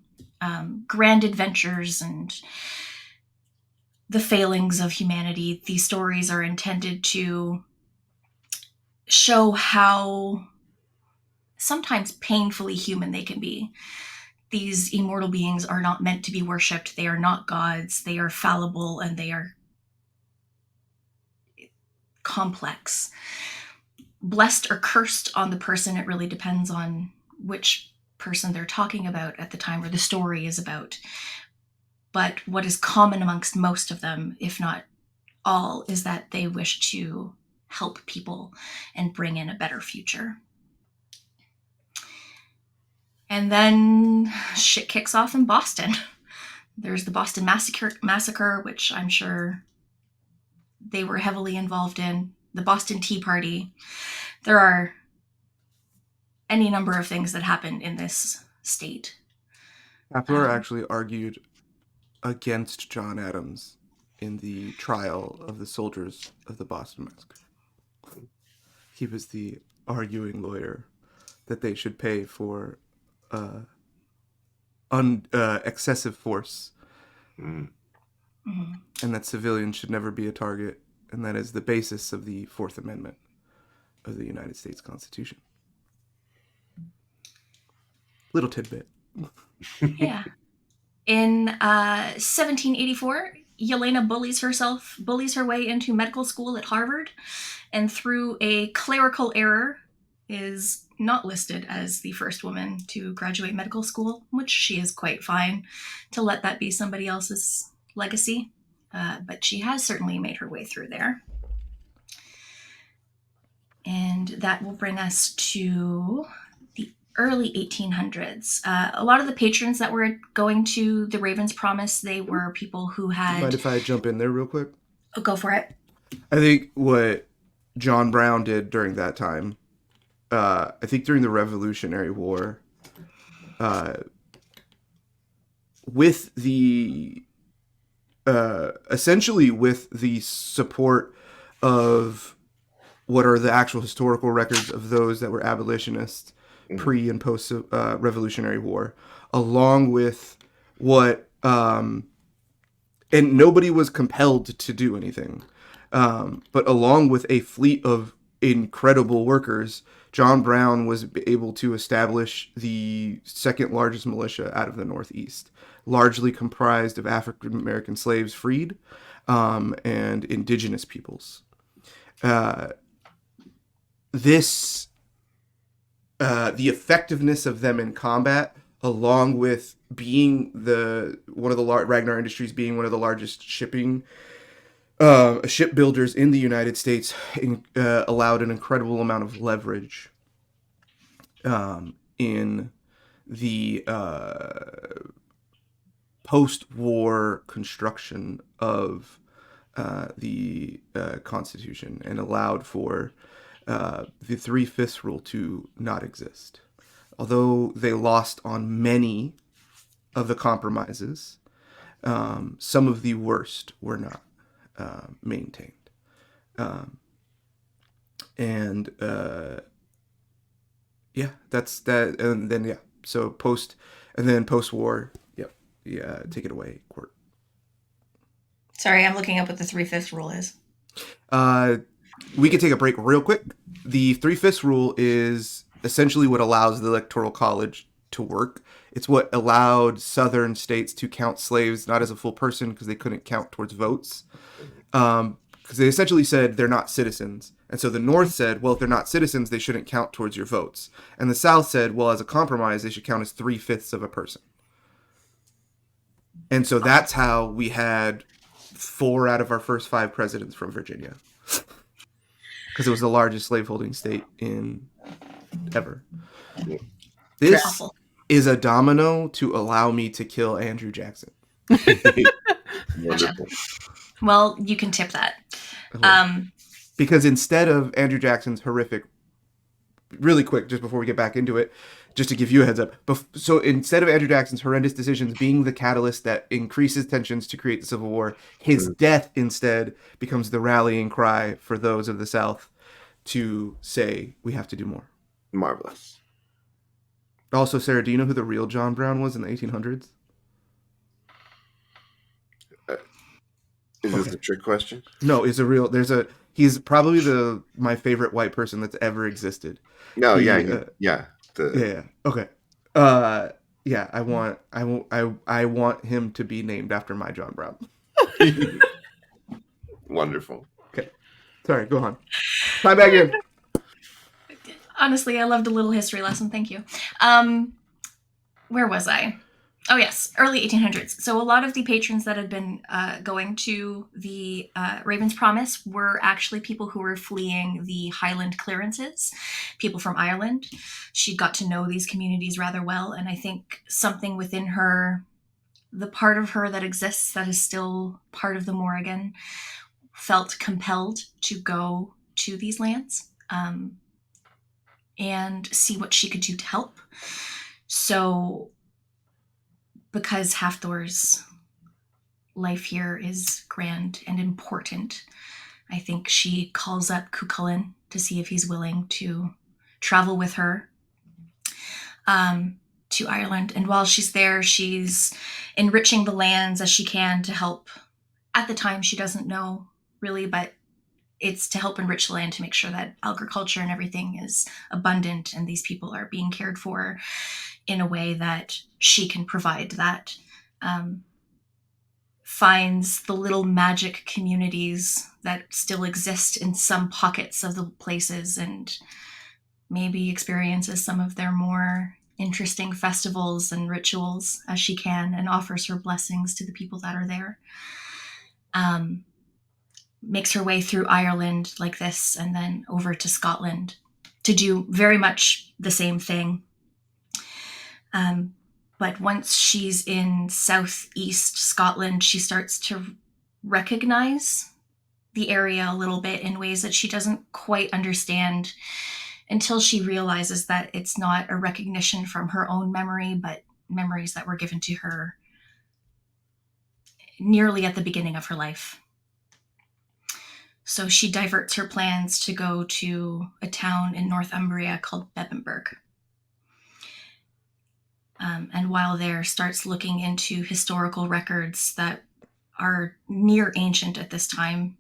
grand adventures and the failings of humanity. These stories are intended to show how sometimes painfully human they can be. These immortal beings are not meant to be worshipped. They are not gods. They are fallible and they are complex. Blessed or cursed on the person, it really depends on which person they're talking about at the time or the story is about. But what is common amongst most of them, if not all, is that they wish to help people and bring in a better future. And then shit kicks off in Boston. There's the Boston Massacre, which I'm sure they were heavily involved in. The Boston Tea Party. There are any number of things that happen in this state. Kapler actually argued against John Adams in the trial of the soldiers of the Boston Massacre. He was the arguing lawyer that they should pay for excessive force, and that civilians should never be a target, and that is the basis of the Fourth Amendment of the United States Constitution. Little tidbit. Yeah. In 1784, Yelena bullies her way into medical school at Harvard, and through a clerical error is not listed as the first woman to graduate medical school, which she is quite fine to let that be somebody else's legacy. But she has certainly made her way through there. And that will bring us to the early 1800s. A lot of the patrons that were going to the Ravens Promise, they were people who had... Mind if I jump in there real quick? Oh, go for it. I think what John Brown did during that time, I think during the Revolutionary War, with the essentially with the support of what are the actual historical records of those that were abolitionists pre and post Revolutionary War, along with what and nobody was compelled to do anything, but along with a fleet of incredible workers, John Brown was able to establish the second largest militia out of the Northeast, largely comprised of African American slaves freed and indigenous peoples. The effectiveness of them in combat, along with being Ragnar Industries being one of the largest shipbuilders in the United States, allowed an incredible amount of leverage in the post-war construction of the Constitution, and allowed for the 3/5 rule to not exist. Although they lost on many of the compromises, Some of the worst were not maintained. And yeah, that's that. And then, yeah, so post-war, yep, yeah, take it away, Court. Sorry, I'm looking up what the 3/5 rule is. We can take a break real quick. The 3/5 rule is essentially what allows the Electoral College to work. It's what allowed southern states to count slaves not as a full person because they couldn't count towards votes. Because they essentially said they're not citizens. And so the North said, well, if they're not citizens, they shouldn't count towards your votes. And the South said, well, as a compromise, they should count as 3/5 of a person. And so that's how we had 4 out of our first 5 presidents from Virginia. Because it was the largest slaveholding state in ever. This Awful. is a domino to allow me to kill Andrew Jackson. Wonderful. Well, you can tip that. Because instead of Andrew Jackson's horrific, really quick, just before we get back into it, just to give you a heads up. So instead of Andrew Jackson's horrendous decisions being the catalyst that increases tensions to create the Civil War, his death instead becomes the rallying cry for those of the South to say, we have to do more. Marvelous. Also, Sarah, do you know who the real John Brown was in the 1800s? Is this a trick question? No, it's a real. He's probably my favorite white person that's ever existed. No, He, yeah. Okay. Yeah. I want him to be named after my John Brown. Wonderful. Okay. Sorry. Go on. Tie back in. Honestly, I loved a little history lesson. Thank you. Where was I? Oh, yes. Early 1800s. So a lot of the patrons that had been going to the Raven's Promise were actually people who were fleeing the Highland clearances, people from Ireland. She got to know these communities rather well. And I think something within her, the part of her that exists that is still part of the Morrigan, felt compelled to go to these lands and see what she could do to help. So because Hafthor's life here is grand and important, I think she calls up Cuchulainn to see if he's willing to travel with her to Ireland. And while she's there, she's enriching the lands as she can to help. At the time, she doesn't know really, but it's to help enrich the land to make sure that agriculture and everything is abundant and these people are being cared for in a way that she can provide that. Finds the little magic communities that still exist in some pockets of the places and maybe experiences some of their more interesting festivals and rituals as she can, and offers her blessings to the people that are there. Makes her way through Ireland like this and then over to Scotland to do very much the same thing. But once she's in southeast Scotland, she starts to recognize the area a little bit in ways that she doesn't quite understand until she realizes that it's not a recognition from her own memory, but memories that were given to her nearly at the beginning of her life. So she diverts her plans to go to a town in Northumbria called Bebbanburg. And while there, starts looking into historical records that are near ancient at this time,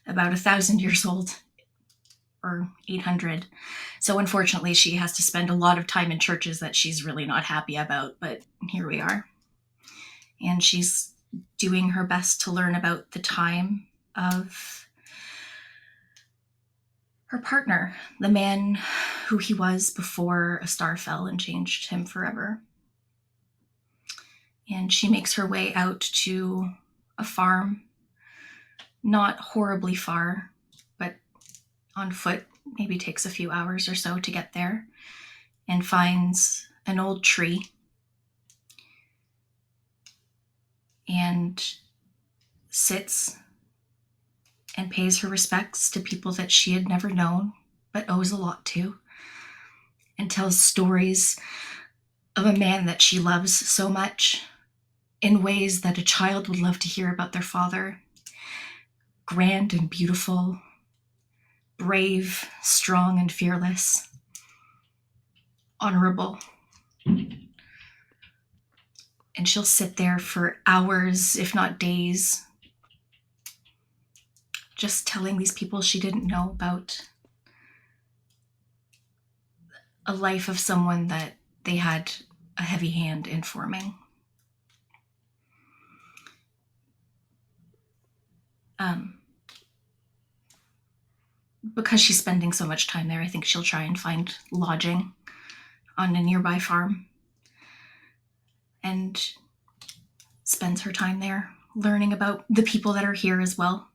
about 1,000 years old, or 800. So unfortunately, she has to spend a lot of time in churches that she's really not happy about, but here we are. And she's doing her best to learn about the time of her partner, the man who he was before a star fell and changed him forever. And she makes her way out to a farm, not horribly far, but on foot, maybe takes a few hours or so to get there, and finds an old tree and sits and pays her respects to people that she had never known but owes a lot to, and tells stories of a man that she loves so much in ways that a child would love to hear about their father. Grand and beautiful, brave, strong and fearless, honorable. And she'll sit there for hours, if not days, just telling these people she didn't know about a life of someone that they had a heavy hand in forming. Because she's spending so much time there, I think she'll try and find lodging on a nearby farm and spends her time there learning about the people that are here as well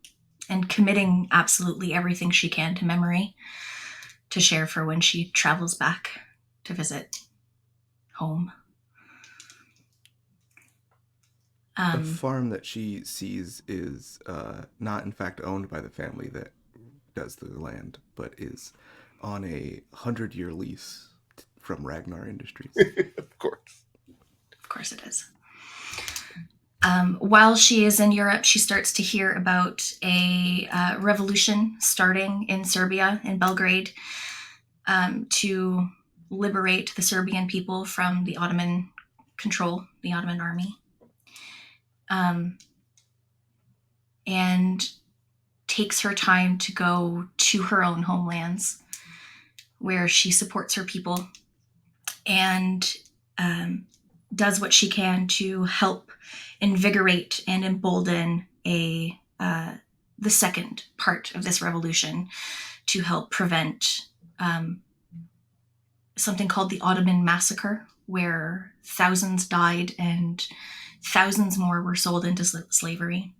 and committing absolutely everything she can to memory to share for when she travels back to visit home. The farm that she sees is not in fact owned by the family that does the land, but is on a 100-year lease from Ragnar Industries. Of course. Of course it is. While she is in Europe, she starts to hear about a revolution starting in Serbia, in Belgrade, to liberate the Serbian people from the Ottoman control, the Ottoman army. And takes her time to go to her own homelands where she supports her people and does what she can to help invigorate and embolden the second part of this revolution to help prevent something called the Ottoman Massacre, where thousands died and thousands more were sold into slavery.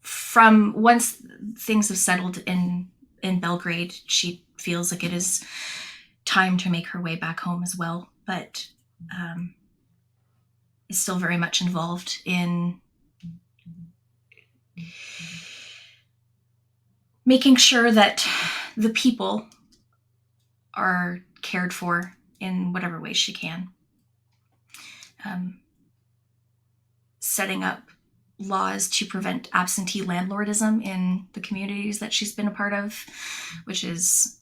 From once things have settled in Belgrade, she feels like it is time to make her way back home as well, but is still very much involved in making sure that the people are cared for in whatever way she can. Setting up laws to prevent absentee landlordism in the communities that she's been a part of, which is,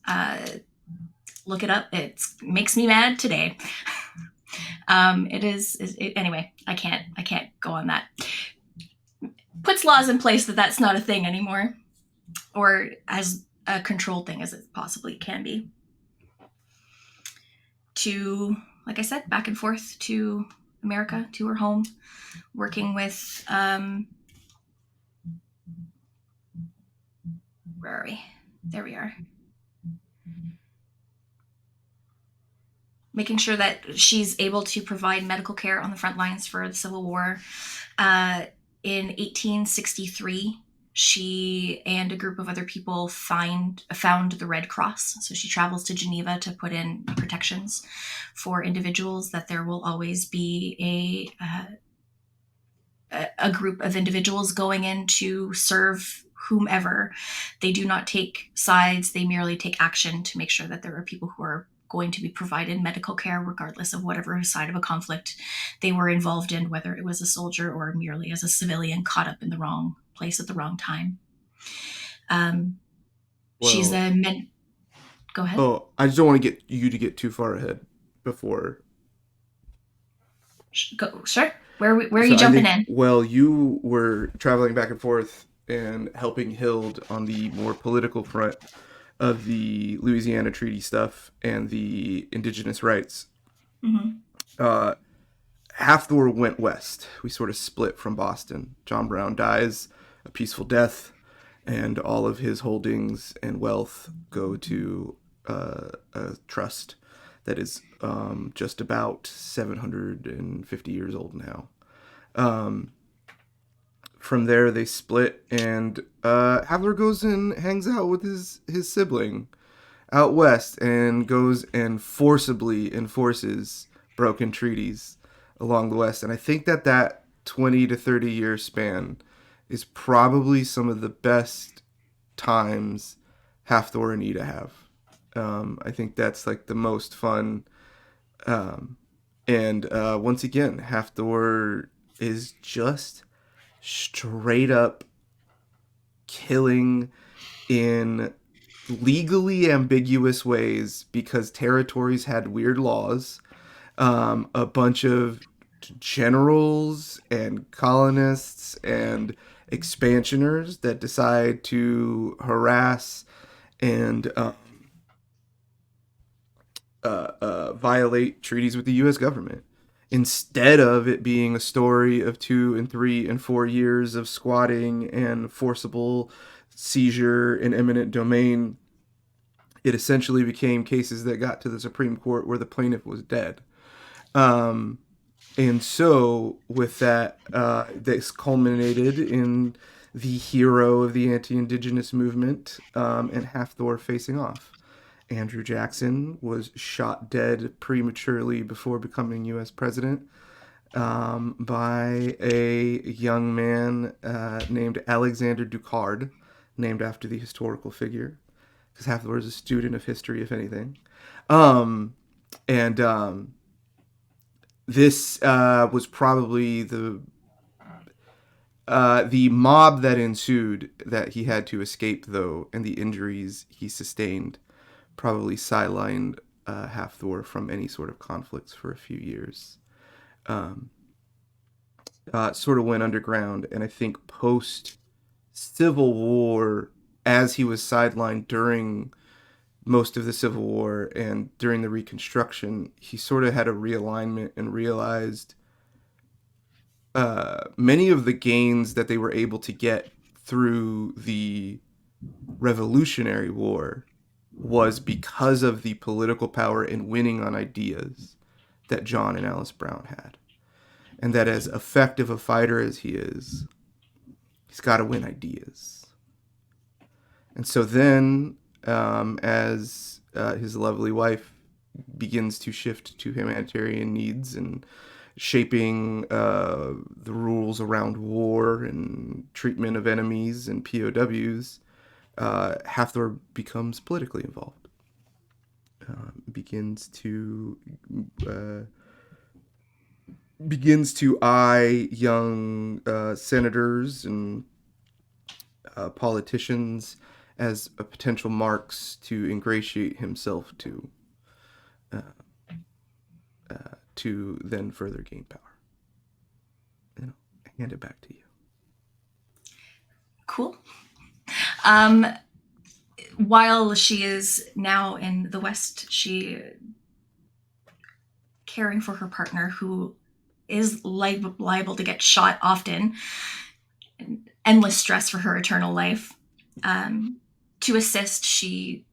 look it up. It makes me mad today. Anyway, I can't go on that. Puts laws in place that's not a thing anymore, or as a controlled thing as it possibly can be. To, like I said, back and forth to America, to her home, working with, where are we? There we are. Making sure that she's able to provide medical care on the front lines for the Civil War. In 1863, she and a group of other people found the Red Cross. So she travels to Geneva to put in protections for individuals, that there will always be a group of individuals going in to serve whomever. They do not take sides. They merely take action to make sure that there are people who are going to be provided medical care regardless of whatever side of a conflict they were involved in, whether it was a soldier or merely as a civilian caught up in the wrong place at the wrong time. She's a Go ahead. Oh, I just don't want to get you to get too far ahead before. Sure. Where are you jumping in? Well, you were traveling back and forth and helping Hild on the more political front of the Louisiana Treaty stuff and the Indigenous rights. Mm-hmm. Hathor went west. We sort of split from Boston. John Brown dies a peaceful death, and all of his holdings and wealth go to a trust that is just about 750 years old now. From there, they split, and Hathor goes and hangs out with his sibling out west and goes and forcibly enforces broken treaties along the west. And I think that 20 to 30 year span is probably some of the best times Halfthor and Ida have. I think that's like the most fun. And once again, Halfthor is just straight up killing in legally ambiguous ways because territories had weird laws. A bunch of generals and colonists and expansioners that decide to harass and violate treaties with the U.S. government. Instead of it being a story of 2 and 3 and 4 years of squatting and forcible seizure in eminent domain, it essentially became cases that got to the Supreme Court where the plaintiff was dead. And so, with that, this culminated in the hero of the anti-Indigenous movement and Halfthor facing off. Andrew Jackson was shot dead prematurely before becoming U.S. president by a young man named Alexander Ducard, named after the historical figure, because Halfthor is a student of history, if anything. This was probably the mob that ensued that he had to escape, though, and the injuries he sustained probably sidelined Halfthor from any sort of conflicts for a few years. Sort of went underground, and I think post-Civil War, as he was sidelined during most of the Civil War and during the Reconstruction, he sort of had a realignment and realized many of the gains that they were able to get through the Revolutionary War was because of the political power and winning on ideas that John and Alice Brown had. And that as effective a fighter as he is, he's got to win ideas. And so then, as his lovely wife begins to shift to humanitarian needs and shaping the rules around war and treatment of enemies and POWs, Halfthor becomes politically involved. Begins to eye young senators and politicians as potential marks to ingratiate himself to then further gain power. And I'll hand it back to you. Cool. While she is now in the West, she caring for her partner, who is liable to get shot often, endless stress for her eternal life. To assist, she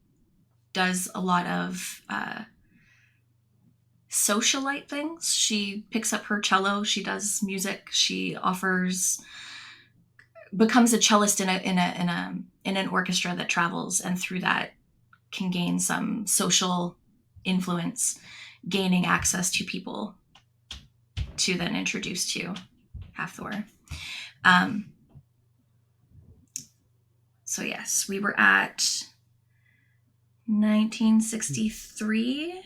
does a lot of socialite things. She picks up her cello, she does music, she becomes a cellist in an orchestra that travels, and through that can gain some social influence, gaining access to people to then introduce to Halfthor. So yes, we were at 1963.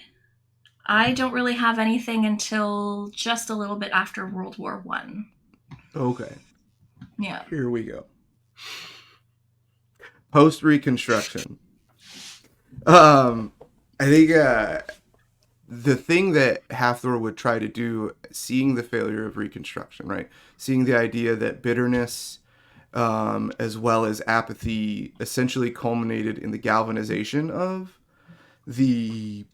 I don't really have anything until just a little bit after World War I. Okay. Yeah. Here we go. Post-Reconstruction. I think the thing that Halfthor would try to do, seeing the failure of Reconstruction, right? Seeing the idea that bitterness as well as apathy essentially culminated in the galvanization of the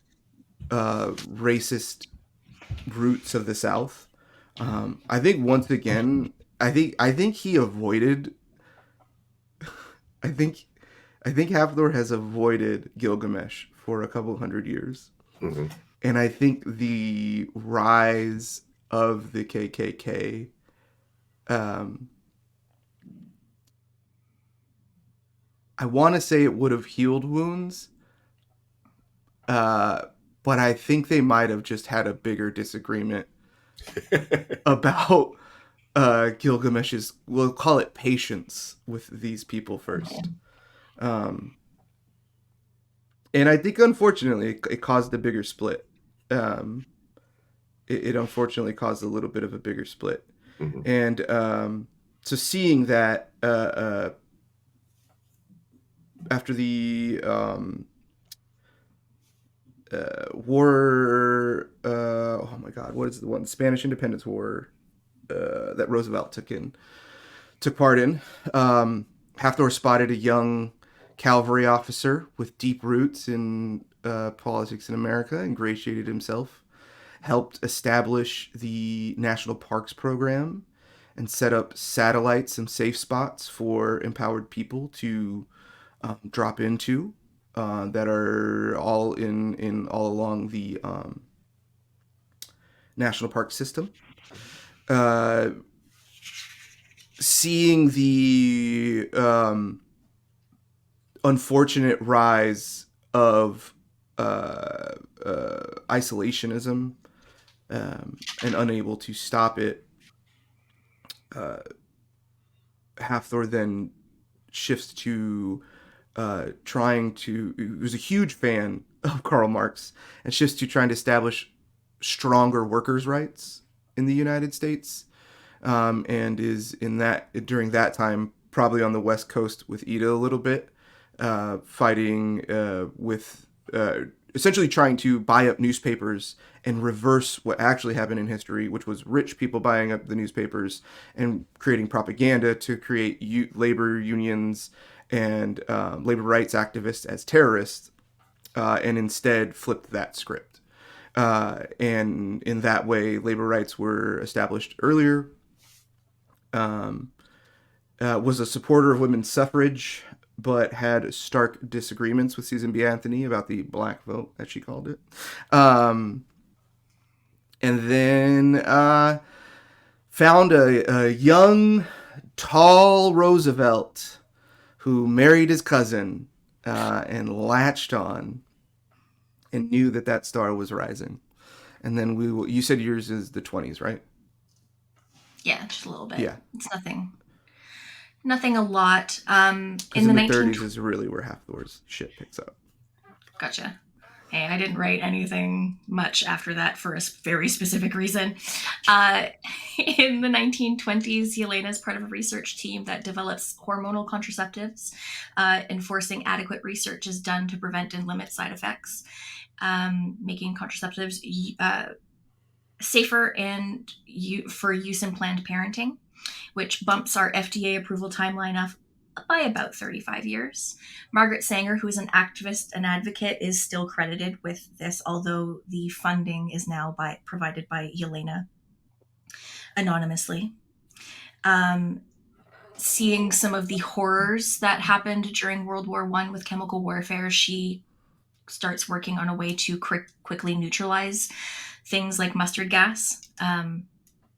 racist roots of the South. I think once again, I think he avoided. I think Halfthor has avoided Gilgamesh for a couple hundred years, and I think the rise of the KKK. I want to say it would have healed wounds, but I think they might have just had a bigger disagreement about Gilgamesh's, we'll call it patience with these people first. And I think, unfortunately, it caused a bigger split. It unfortunately caused a little bit of a bigger split. Mhm. And so seeing that after the war, oh my God, what is the one? Spanish Independence War that Roosevelt took part in. Hafthor spotted a young cavalry officer with deep roots in politics in America, ingratiated himself, helped establish the National Parks Program, and set up satellites and safe spots for empowered people to drop into that are all all along the national park system. Seeing the unfortunate rise of isolationism and unable to stop it, Hafthor then shifts to trying to. He was a huge fan of Karl Marx and shifts to trying to establish stronger workers' rights in the United States, and is in that during that time probably on the West Coast with Ida a little bit, fighting with essentially trying to buy up newspapers and reverse what actually happened in history, which was rich people buying up the newspapers and creating propaganda to create labor unions and labor rights activists as terrorists, and instead flipped that script. And in that way, labor rights were established earlier. Was a supporter of women's suffrage, but had stark disagreements with Susan B. Anthony about the black vote, as she called it. And then found a young, tall Roosevelt who married his cousin and latched on and knew that star was rising. And then you said yours is the 20s, right? Yeah, just a little bit. Yeah. It's nothing a lot. In the the 30s is really where Hafthor's shit picks up. Gotcha. Hey, I didn't write anything much after that for a very specific reason. In the 1920s, Yelena is part of a research team that develops hormonal contraceptives, enforcing adequate research is done to prevent and limit side effects, making contraceptives safer and for use in Planned Parenting, which bumps our FDA approval timeline up by about 35 years. Margaret Sanger, who is an activist and advocate, is still credited with this, although the funding is now provided by Yelena anonymously. Seeing some of the horrors that happened during World War I with chemical warfare, she starts working on a way to quickly neutralize things like mustard gas.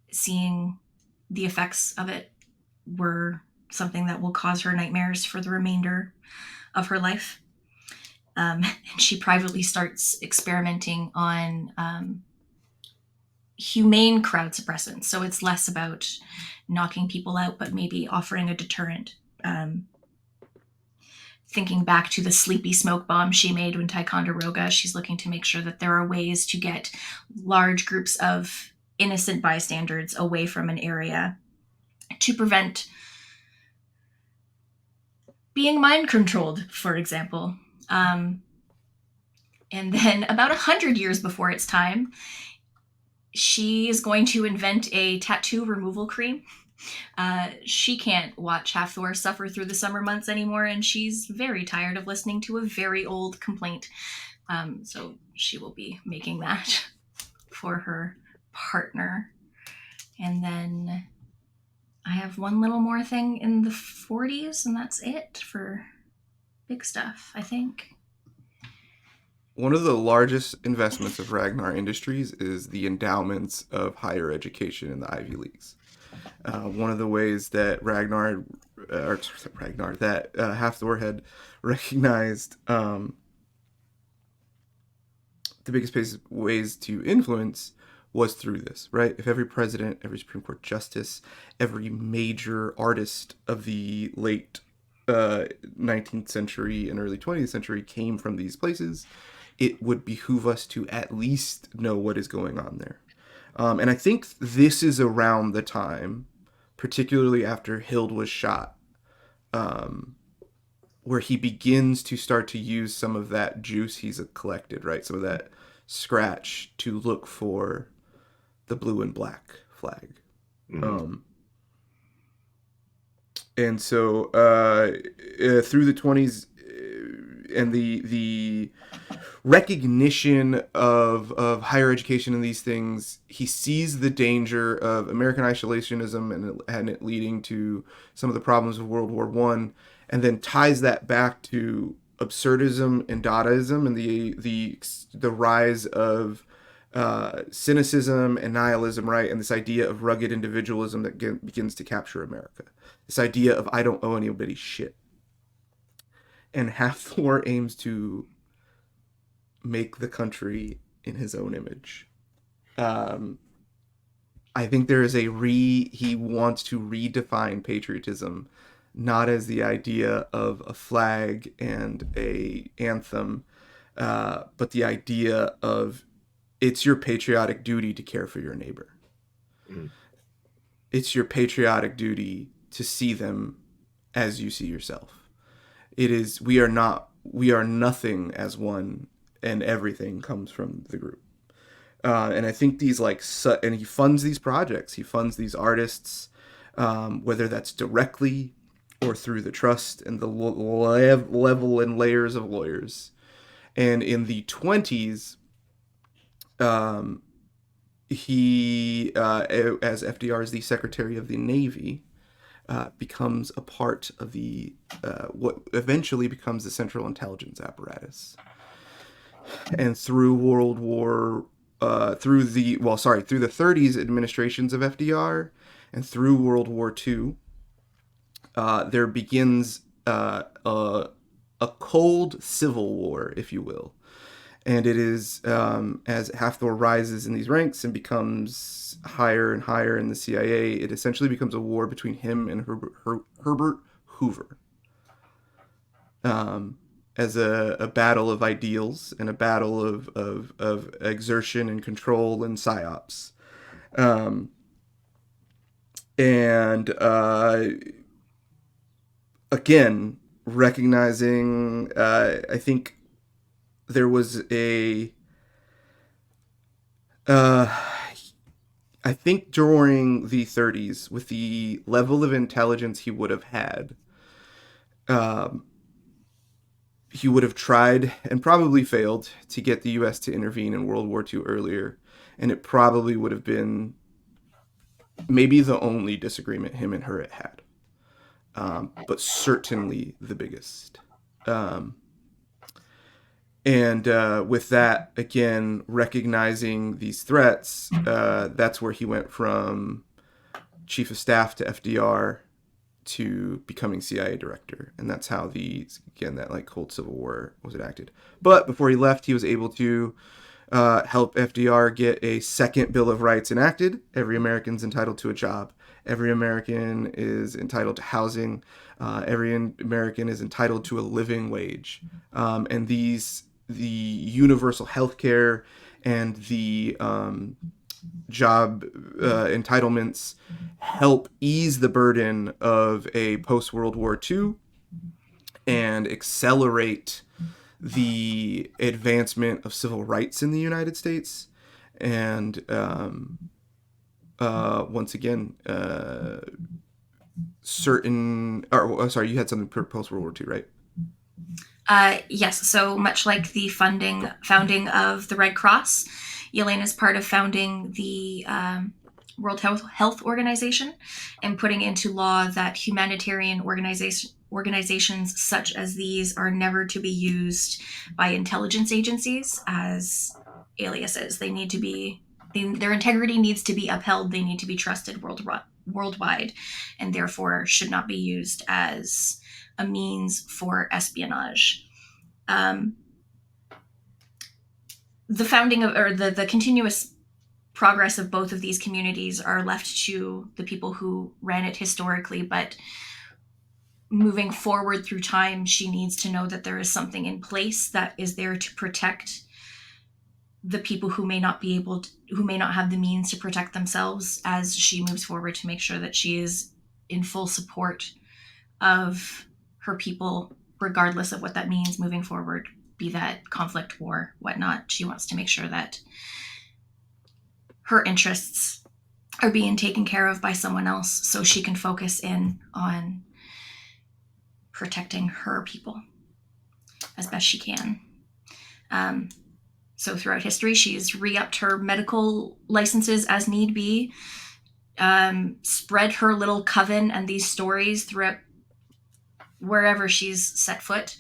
Seeing the effects of it were something that will cause her nightmares for the remainder of her life. And she privately starts experimenting on humane crowd suppressants. So it's less about knocking people out, but maybe offering a deterrent. Thinking back to the sleepy smoke bomb she made in Ticonderoga, she's looking to make sure that there are ways to get large groups of innocent bystanders away from an area to prevent being mind controlled, for example. And then about 100 years before its time, she is going to invent a tattoo removal cream. She can't watch Hafthor suffer through the summer months anymore, and she's very tired of listening to a very old complaint. So she will be making that for her partner. And then I have one little more thing in the 40s, and that's it for big stuff, I think. One of the largest investments of Ragnar Industries is the endowments of higher education in the Ivy Leagues. One of the ways that Hafthor had recognized the biggest ways to influence was through this, right? If every president, every Supreme Court justice, every major artist of the late 19th century and early 20th century came from these places, it would behoove us to at least know what is going on there. And I think this is around the time, particularly after Hild was shot, where he begins to start to use some of that juice he's collected, right? Some of that scratch to look for the blue and black flag. Mm-hmm. And so through the 20s and the recognition of higher education and these things, he sees the danger of American isolationism and it leading to some of the problems of World War I, and then ties that back to absurdism and Dadaism and the rise of cynicism and nihilism, right? And this idea of rugged individualism that begins to capture America. This idea of I don't owe anybody shit. And Hathor aims to make the country in his own image. I think there is he wants to redefine patriotism, not as the idea of a flag and a anthem, but the idea of it's your patriotic duty to care for your neighbor. Mm. It's your patriotic duty to see them as you see yourself. It is, we are nothing as one, and everything comes from the group. And I think these and he funds these projects, he funds these artists, whether that's directly or through the trust and the level and layers of lawyers. And in the 20s, he, as FDR is the Secretary of the Navy, becomes a part of the what eventually becomes the Central Intelligence Apparatus. And through through the 30s administrations of FDR and through World War II, there begins a cold civil war, if you will. And it is, as Hathor rises in these ranks and becomes higher and higher in the CIA, it essentially becomes a war between him and Herbert Hoover. As a battle of ideals and a battle of exertion and control and psyops. Again, recognizing, I think there was I think during the 30s, with the level of intelligence he would have had, he would have tried and probably failed to get the U.S. to intervene in World War II earlier, and it probably would have been maybe the only disagreement him and Hurrit had, but certainly the biggest. With that, again, recognizing these threats, that's where he went from chief of staff to FDR to becoming CIA director. And that's how that Cold Civil War was enacted. But before he left, he was able to help FDR get a second Bill of Rights enacted. Every American's entitled to a job. Every American is entitled to housing. Every American is entitled to a living wage. And the universal health care and the job entitlements help ease the burden of a post-World War II and accelerate the advancement of civil rights in the United States. And once again, you had something post-World War II, right? Yes. So much like the founding of the Red Cross, Yelena is part of founding the World Health Organization and putting into law that humanitarian organizations such as these are never to be used by intelligence agencies as aliases. They need to be, their integrity needs to be upheld. They need to be trusted worldwide, and therefore should not be used as a means for espionage. The founding of, or the continuous progress of both of these communities are left to the people who ran it historically, but moving forward through time, she needs to know that there is something in place that is there to protect the people who may not be able to, who may not have the means to protect themselves, as she moves forward to make sure that she is in full support of her people, regardless of what that means moving forward, be that conflict, war, whatnot. She wants to make sure that her interests are being taken care of by someone else so she can focus in on protecting her people as best she can. So throughout history, she's re-upped her medical licenses as need be, spread her little coven and these stories throughout wherever she's set foot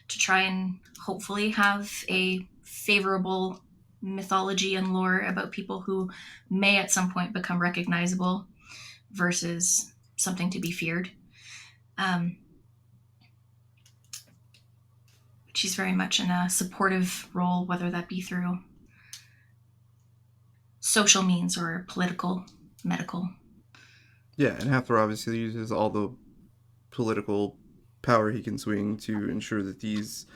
to try and hopefully have a favorable mythology and lore about people who may at some point become recognizable versus something to be feared. She's very much in a supportive role, whether that be through social means or political, medical. Yeah, and Hathor obviously uses all the political power he can swing to ensure that these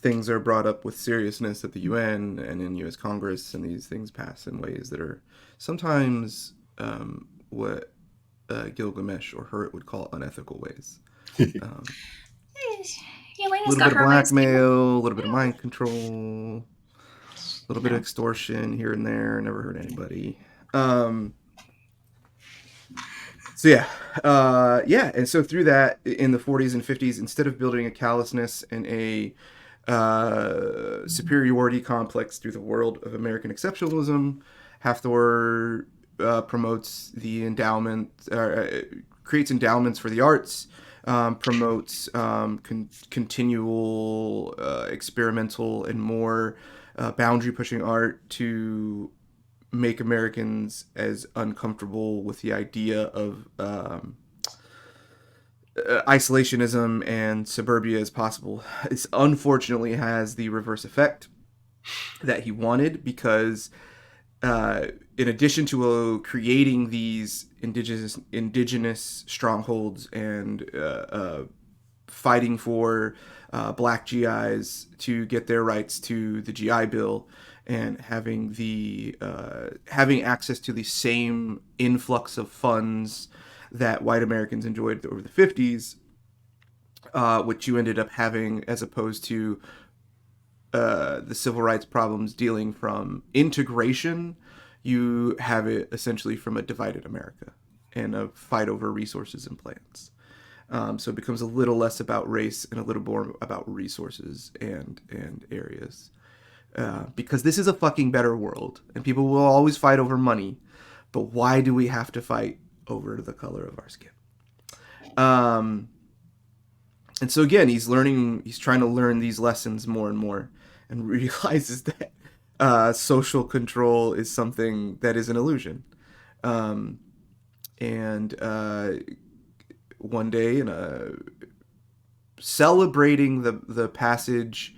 things are brought up with seriousness at the UN and in U.S. Congress, and these things pass in ways that are sometimes what Gilgamesh or Hurrit would call unethical ways. A little bit of blackmail, a little bit of mind control, a little bit of extortion here and there. Never hurt anybody. And so through that, in the 40s and 50s, instead of building a callousness and a superiority complex through the world of American exceptionalism, Hathor promotes the endowment, creates endowments for the arts, promotes continual experimental and more boundary-pushing art to make Americans as uncomfortable with the idea of isolationism and suburbia as possible. It unfortunately has the reverse effect that he wanted, because in addition to creating these indigenous strongholds and fighting for black GIs to get their rights to the GI Bill, and having access to the same influx of funds that white Americans enjoyed over the 50s, which you ended up having as opposed to the civil rights problems dealing from integration. You have it essentially from a divided America and a fight over resources and plans. So it becomes a little less about race and a little more about resources and areas. Because this is a fucking better world, and people will always fight over money, but why do we have to fight over the color of our skin? And so again, he's trying to learn these lessons more and more, and realizes that social control is something that is an illusion. And one day, celebrating the passage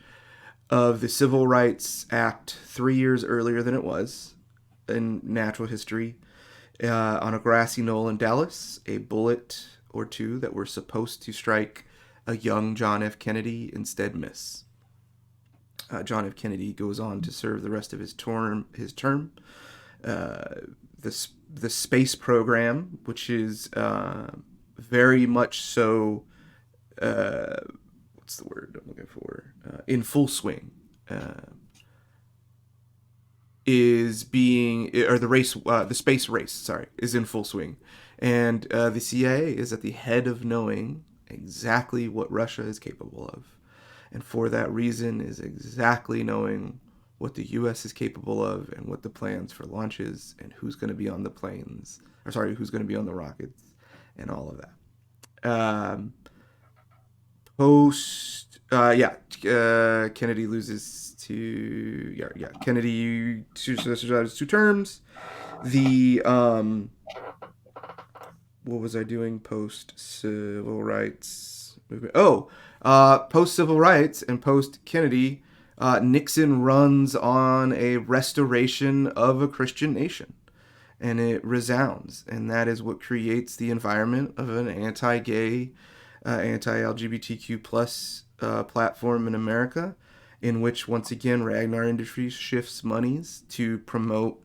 of the Civil Rights Act 3 years earlier than it was in natural history, on a grassy knoll in Dallas, a bullet or two that were supposed to strike a young John F. Kennedy instead miss. John F. Kennedy goes on to serve the rest of his term. The space program, which is very much so, what's the word I'm looking for? In full swing, is being, or the space race, is in full swing, and the CIA is at the head of knowing exactly what Russia is capable of, and for that reason is exactly knowing what the U.S. is capable of and what the plans for launches and who's going to be on the planes, who's going to be on the rockets and all of that. Kennedy loses to Kennedy survives 2 terms. The what was I doing post civil rights movement? Post civil rights and post Kennedy, Nixon runs on a restoration of a Christian nation, and it resounds, and that is what creates the environment of an anti-gay anti-LGBTQ plus platform in America, in which once again Ragnar Industries shifts monies to promote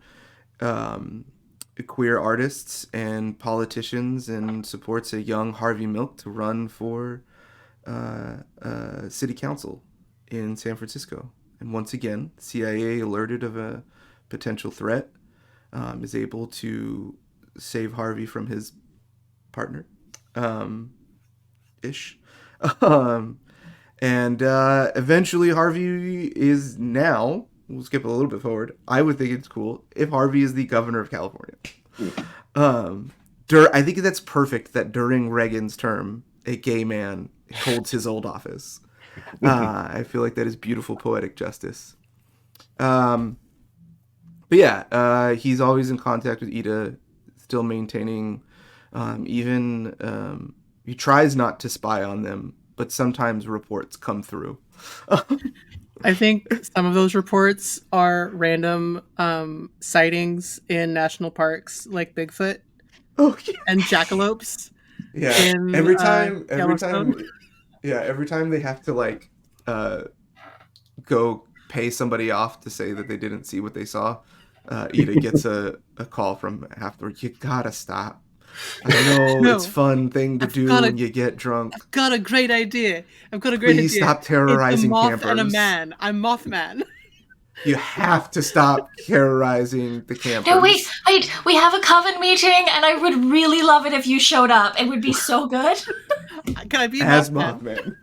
queer artists and politicians, and supports a young Harvey Milk to run for city council in San Francisco. And once again, CIA, alerted of a potential threat, is able to save Harvey from his partner, ish. And eventually Harvey is now, we'll skip a little bit forward, I would think it's cool if Harvey is the governor of California. I think that's perfect that during Reagan's term, a gay man holds his old office. I feel like that is beautiful poetic justice. But yeah, he's always in contact with Ida, still maintaining, he tries not to spy on them, but sometimes reports come through. I think some of those reports are random sightings in national parks like Bigfoot and jackalopes. Yeah. In, every time, Yellowstone. every time they have to like go pay somebody off to say that they didn't see what they saw, Ida gets a call from Hathor. You gotta stop. I know No. it's a fun thing to do when you get drunk. I've got a great idea. Please stop terrorizing it's a moth campers. and a man. I'm Mothman. You have to stop terrorizing the campers. No, wait. We have a coven meeting, and I would really love it if you showed up. It would be so good. Can I be as Mothman? Mothman?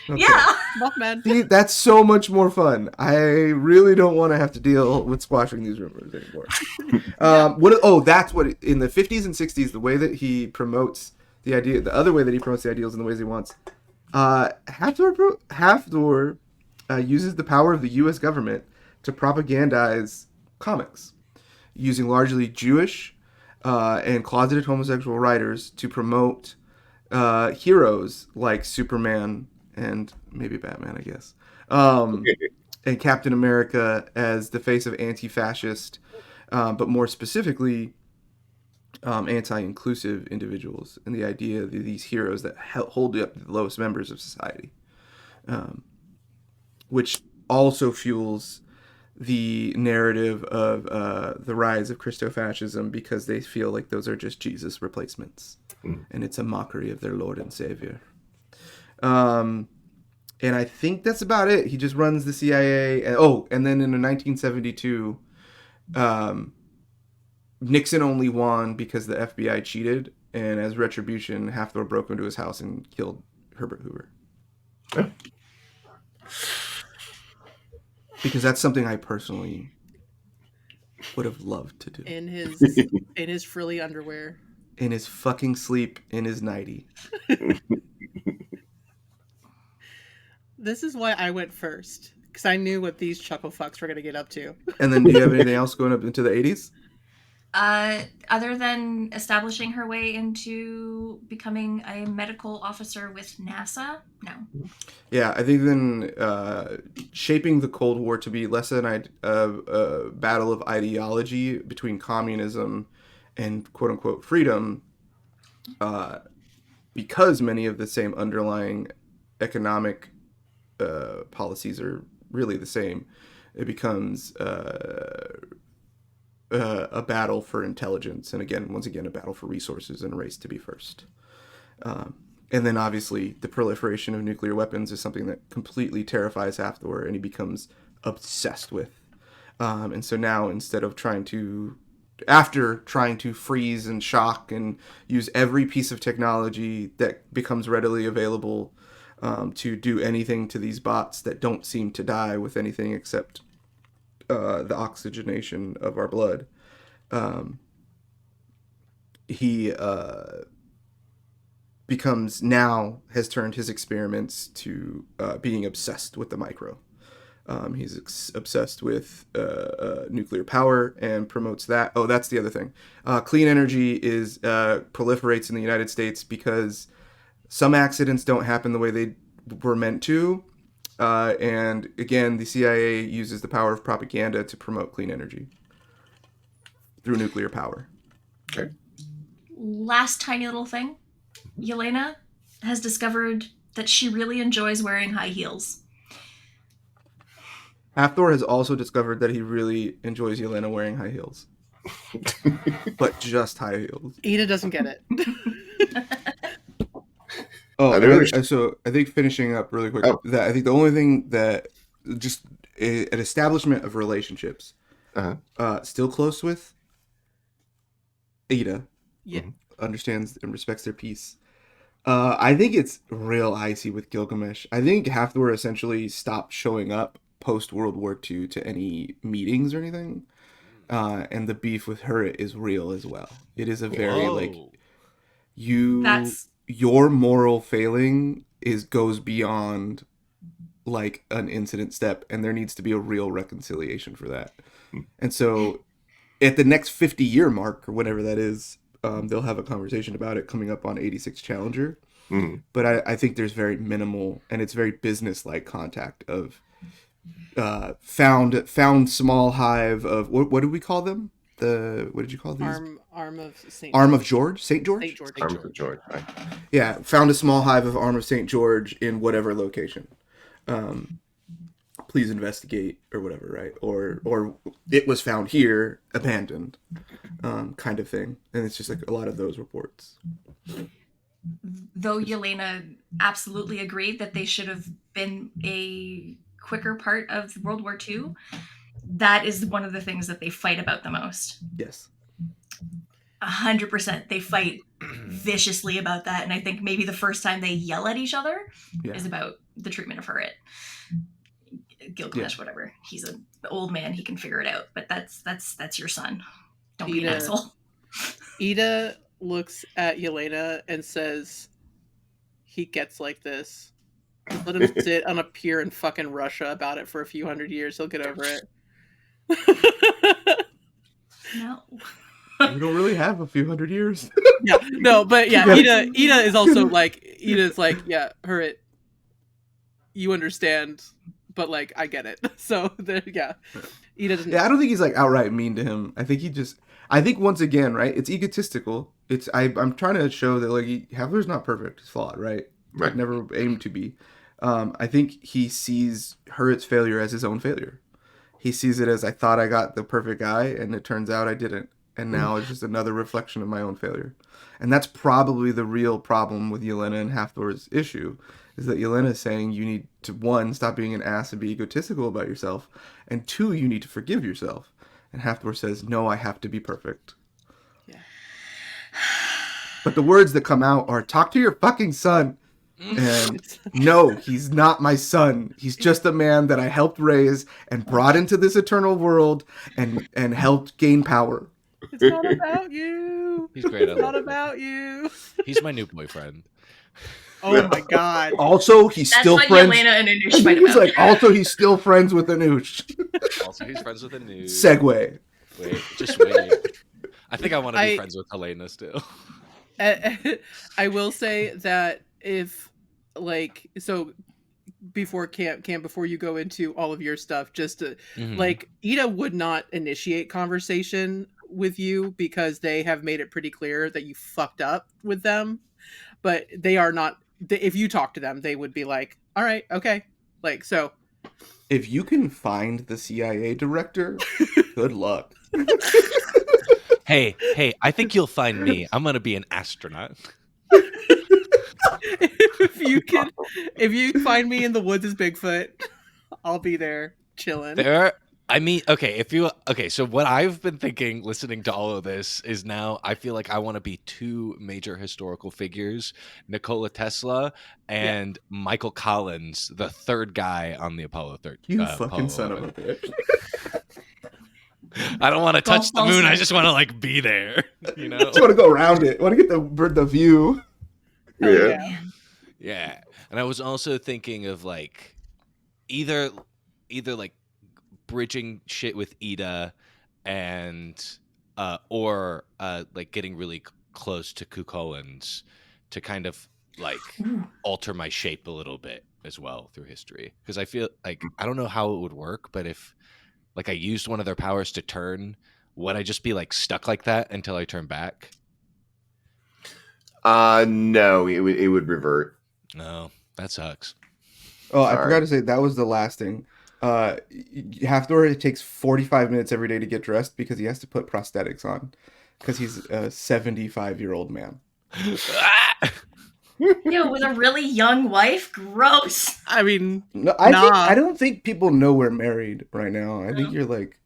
Okay. Yeah. Mothman. See, that's so much more fun. I really don't want to have to deal with squashing these rumors anymore. That's what in the 50s and 60s, the way that he promotes the idea, the other way that he promotes the ideals in the ways he wants, Hathor uses the power of the U.S. government to propagandize comics, using largely Jewish and closeted homosexual writers to promote heroes like Superman and maybe Batman, I guess, and Captain America as the face of anti-fascist, but more specifically, anti-inclusive individuals, and the idea of these heroes that hold up the lowest members of society, which also fuels the narrative of the rise of Christofascism, because they feel like those are just Jesus replacements, and it's a mockery of their Lord and Savior. And I think that's about it. He just runs the CIA. And then in 1972, Nixon only won because the FBI cheated, and as retribution, Hathor broke into his house and killed Herbert Hoover. Yeah. Because that's something I personally would have loved to do. In his frilly underwear. In his fucking sleep, in his nightie. This is why I went first, because I knew what these chuckle fucks were going to get up to. And then do you have anything else going up into the 80s? Other than establishing her way into becoming a medical officer with NASA? No. Yeah, I think then shaping the Cold War to be less than a battle of ideology between communism and quote-unquote freedom, because many of the same underlying economic policies are really the same, it becomes a battle for intelligence, and once again, a battle for resources and a race to be first. And then obviously the proliferation of nuclear weapons is something that completely terrifies Hathor, and he becomes obsessed with. And so now, instead of trying to freeze and shock and use every piece of technology that becomes readily available to do anything to these bots that don't seem to die with anything except the oxygenation of our blood, he has turned his experiments to being obsessed with the micro. He's obsessed with nuclear power and promotes that. Oh, that's the other thing. Clean energy proliferates in the United States because some accidents don't happen the way they were meant to. And again, the CIA uses the power of propaganda to promote clean energy through nuclear power. Okay. Last tiny little thing. Yelena, has discovered that she really enjoys wearing high heels. Halfthor has also discovered that he really enjoys Yelena wearing high heels. But just high heels. Ida doesn't get it. So I think finishing up really quick, that I think the only thing that just an establishment of relationships, still close with Ida, understands and respects their peace. I think it's real icy with Gilgamesh. I think Halfthor essentially stopped showing up post World War II to any meetings or anything, and the beef with Hurrit is real as well. It is a very your moral failing goes beyond like an incident step, and there needs to be a real reconciliation for that. And so at the next 50-year mark or whatever that is, they'll have a conversation about it coming up on 86 Challenger. But I think there's very minimal, and it's very business-like contact of found small hive of what did we call them? What did you call these? Arm of St. Arm of George? St. George? Arm of George, right. Yeah, found a small hive of Arm of St. George in whatever location. Please investigate or whatever, right? Or it was found here, abandoned, kind of thing. And it's just like a lot of those reports. Though Yelena absolutely agreed that they should have been a quicker part of World War II, that is one of the things that they fight about the most. Yes. 100%. They fight viciously about that. And I think maybe the first time they yell at each other is about the treatment of Hurrit. Gilgamesh, whatever. He's an old man. He can figure it out. But that's your son. Don't be an asshole. Ida looks at Yelena and says, he gets like this. Just let him sit on a pier in fucking Russia about it for a few hundred years. He'll get over it. No. We don't really have a few hundred years. Yeah, no, but yeah, Ida is also like, Ida's like, yeah, Hurrit, you understand, but like, I get it. So, Ida doesn't. Yeah, I don't think he's like outright mean to him. I think once again, right, it's egotistical. I'm trying to show that like Havler's not perfect. He's flawed, right? Right. Never aimed to be. I think he sees Hurrit's failure as his own failure. He sees it as, I thought I got the perfect guy, and it turns out I didn't. And now it's just another reflection of my own failure. And that's probably the real problem with Yelena and Halfthor's issue, is that Yelena is saying you need to, 1, stop being an ass and be egotistical about yourself, and 2, you need to forgive yourself. And Halfthor says, no, I have to be perfect. Yeah. But the words that come out are, talk to your fucking son. And no, he's not my son. He's just a man that I helped raise and brought into this eternal world and helped gain power. It's not about you. He's great. It's not about you. He's my new boyfriend. Oh my god. Also, he's still friends. Yelena and Anush fight He's about. like, also, he's still friends with Anush. Also, he's friends with Anush. Segue. Just wait. I think I want to be friends with Helena still. I will say that if, like, so before before you go into all of your stuff, just to, like, Ida would not initiate conversation with you because they have made it pretty clear that you fucked up with them, but they are not, if you talk to them, they would be like, all right, okay. Like, so. If you can find the CIA director, good luck. Hey, I think you'll find me. I'm going to be an astronaut. If you find me in the woods as Bigfoot, I'll be there chilling. So what I've been thinking listening to all of this is now I feel like I want to be 2 major historical figures, Nikola Tesla and Michael Collins, the 3rd guy on the Apollo 13. You fucking son of a bitch. I don't want to touch the moon. I just want to like be there. You know, just want to go around it. Want to get the view. Yeah. And I was also thinking of like either like bridging shit with Ida and or like getting really close to Cuchulains to kind of like alter my shape a little bit as well through history, because I feel like I don't know how it would work, but if like I used one of their powers to turn, would I just be like stuck like that until I turn back? No, it would revert. No, that sucks. Oh, I Sorry. forgot to say that was the last thing. Halfdor, it takes 45 minutes every day to get dressed because he has to put prosthetics on because he's a 75-year-old man. Ew, with a really young wife? Gross. I mean, No, nah. I don't think people know we're married right now. I think you're like,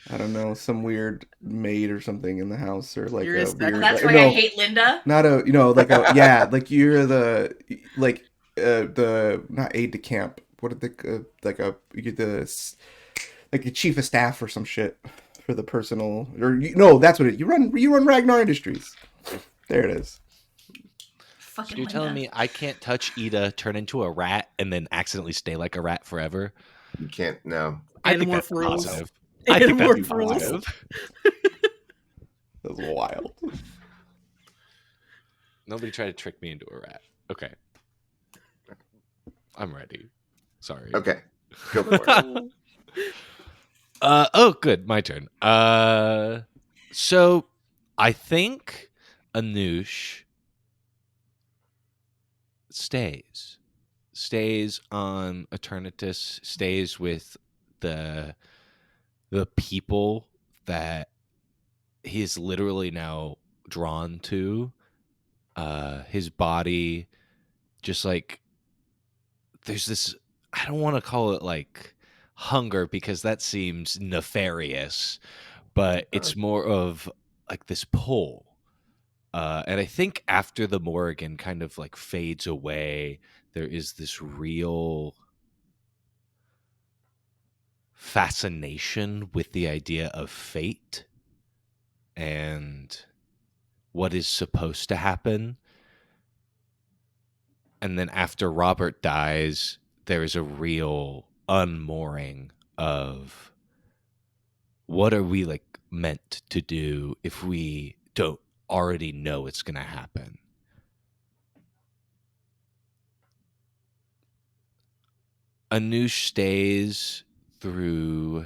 I don't know, some weird maid or something in the house, or like You're a a weird. That's or why I hate Linda. not a, like a, yeah, like you're the not aide de camp. What are the you're like a chief of staff or some shit for the personal, or no, that's what you run Ragnar Industries. There it is. Fucking So you're Linda. telling me I can't touch Ida, turn into a rat, and then accidentally stay like a rat forever? You can't. No. I think Animorph that's rules. positive. I think Animorph that's rules. positive. That's wild. Nobody tried to trick me into a rat. Okay. I'm ready. Sorry. Okay. Go for it. Oh, good. My turn. So I think Anoush stays on Eternatus, stays with the people that he is literally now drawn to. His body, just like there's this. I don't want to call it like hunger because that seems nefarious, but it's more of like this pull. And I think after the Morrigan kind of like fades away, there is this real fascination with the idea of fate and what is supposed to happen. And then after Robert dies, there is a real unmooring of what are we like meant to do if we don't already know it's going to happen. Anoush stays through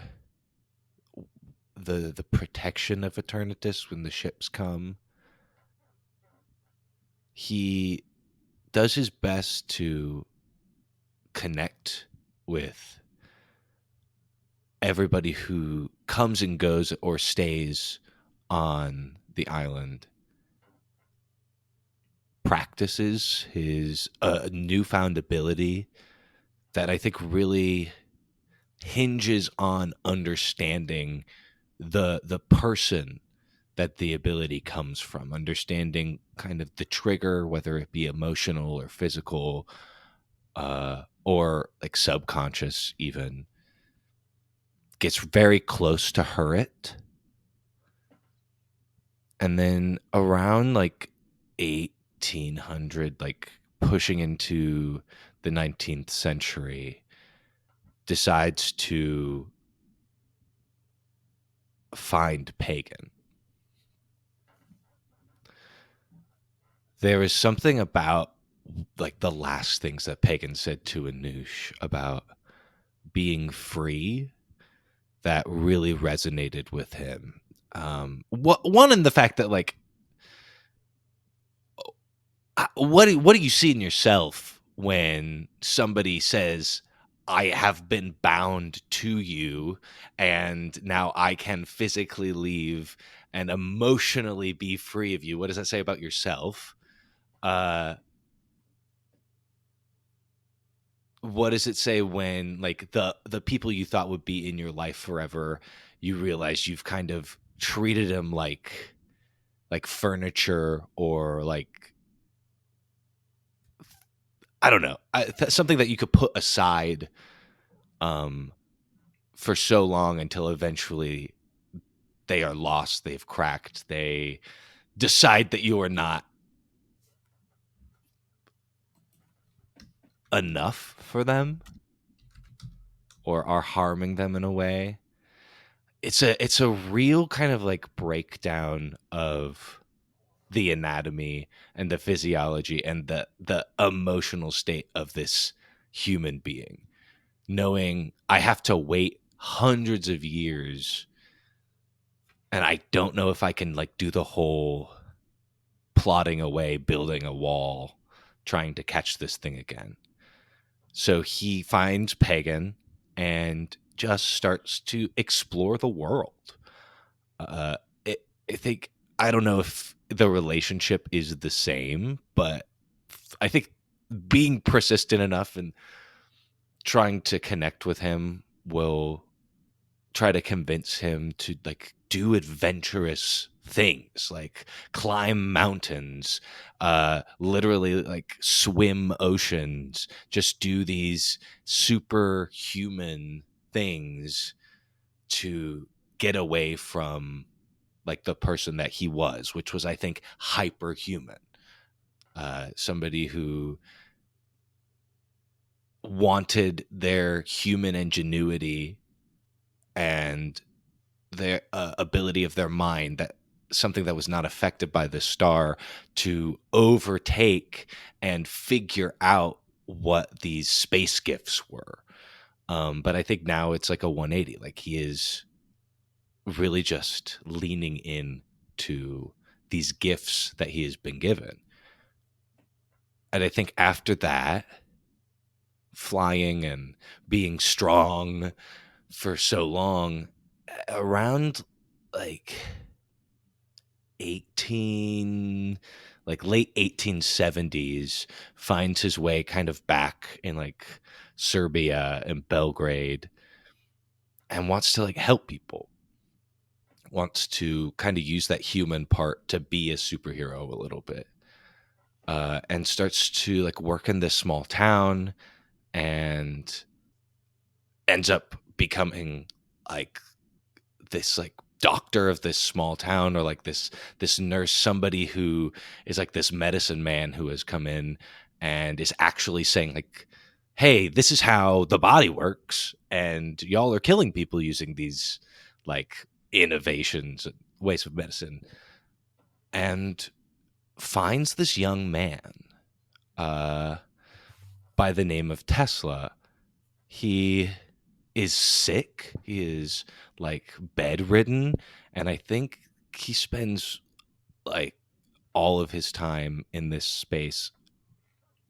the protection of Eternatus when the ships come. He does his best to connect with everybody who comes and goes or stays on the island. Practices his newfound ability that I think really hinges on understanding the person that the ability comes from, understanding kind of the trigger, whether it be emotional or physical, or like subconscious even. Gets very close to Hurrit. And then around like 1800, like pushing into the 19th century, decides to find Pagan. There is something about like the last things that Pagan said to Anoush about being free that really resonated with him. One in the fact that like, what do you see in yourself when somebody says, I have been bound to you and now I can physically leave and emotionally be free of you? What does that say about yourself? What does it say when like the people you thought would be in your life forever, you realize you've kind of treated them like furniture, or like, I don't know, something that you could put aside for so long until eventually they are lost, they've cracked, they decide that you are not enough for them or are harming them in a way. It's a real kind of like breakdown of the anatomy and the physiology and the emotional state of this human being, knowing I have to wait hundreds of years and I don't know if I can like do the whole plodding away, building a wall, trying to catch this thing again. So he finds Pagan and just starts to explore the world. I think, I don't know if the relationship is the same, but I think being persistent enough and trying to connect with him will try to convince him to like do adventurous things, like climb mountains, literally like swim oceans, just do these superhuman things to get away from like the person that he was, which was, I think, hyperhuman. Somebody who wanted their human ingenuity and their ability of their mind, that something that was not affected by the star, to overtake and figure out what these space gifts were. But I think now it's like a 180. Like he is really just leaning in to these gifts that he has been given. And I think after that, flying and being strong for so long, around like 18, like late 1870s, finds his way kind of back in like Serbia and Belgrade, and wants to like help people, wants to kind of use that human part to be a superhero a little bit, and starts to like work in this small town and ends up becoming like this like doctor of this small town, or like this nurse, somebody who is like this medicine man who has come in and is actually saying like, hey, this is how the body works, and y'all are killing people using these like innovations and ways of medicine. And finds this young man by the name of Tesla. He is sick. He is like bedridden. And I think he spends like all of his time in this space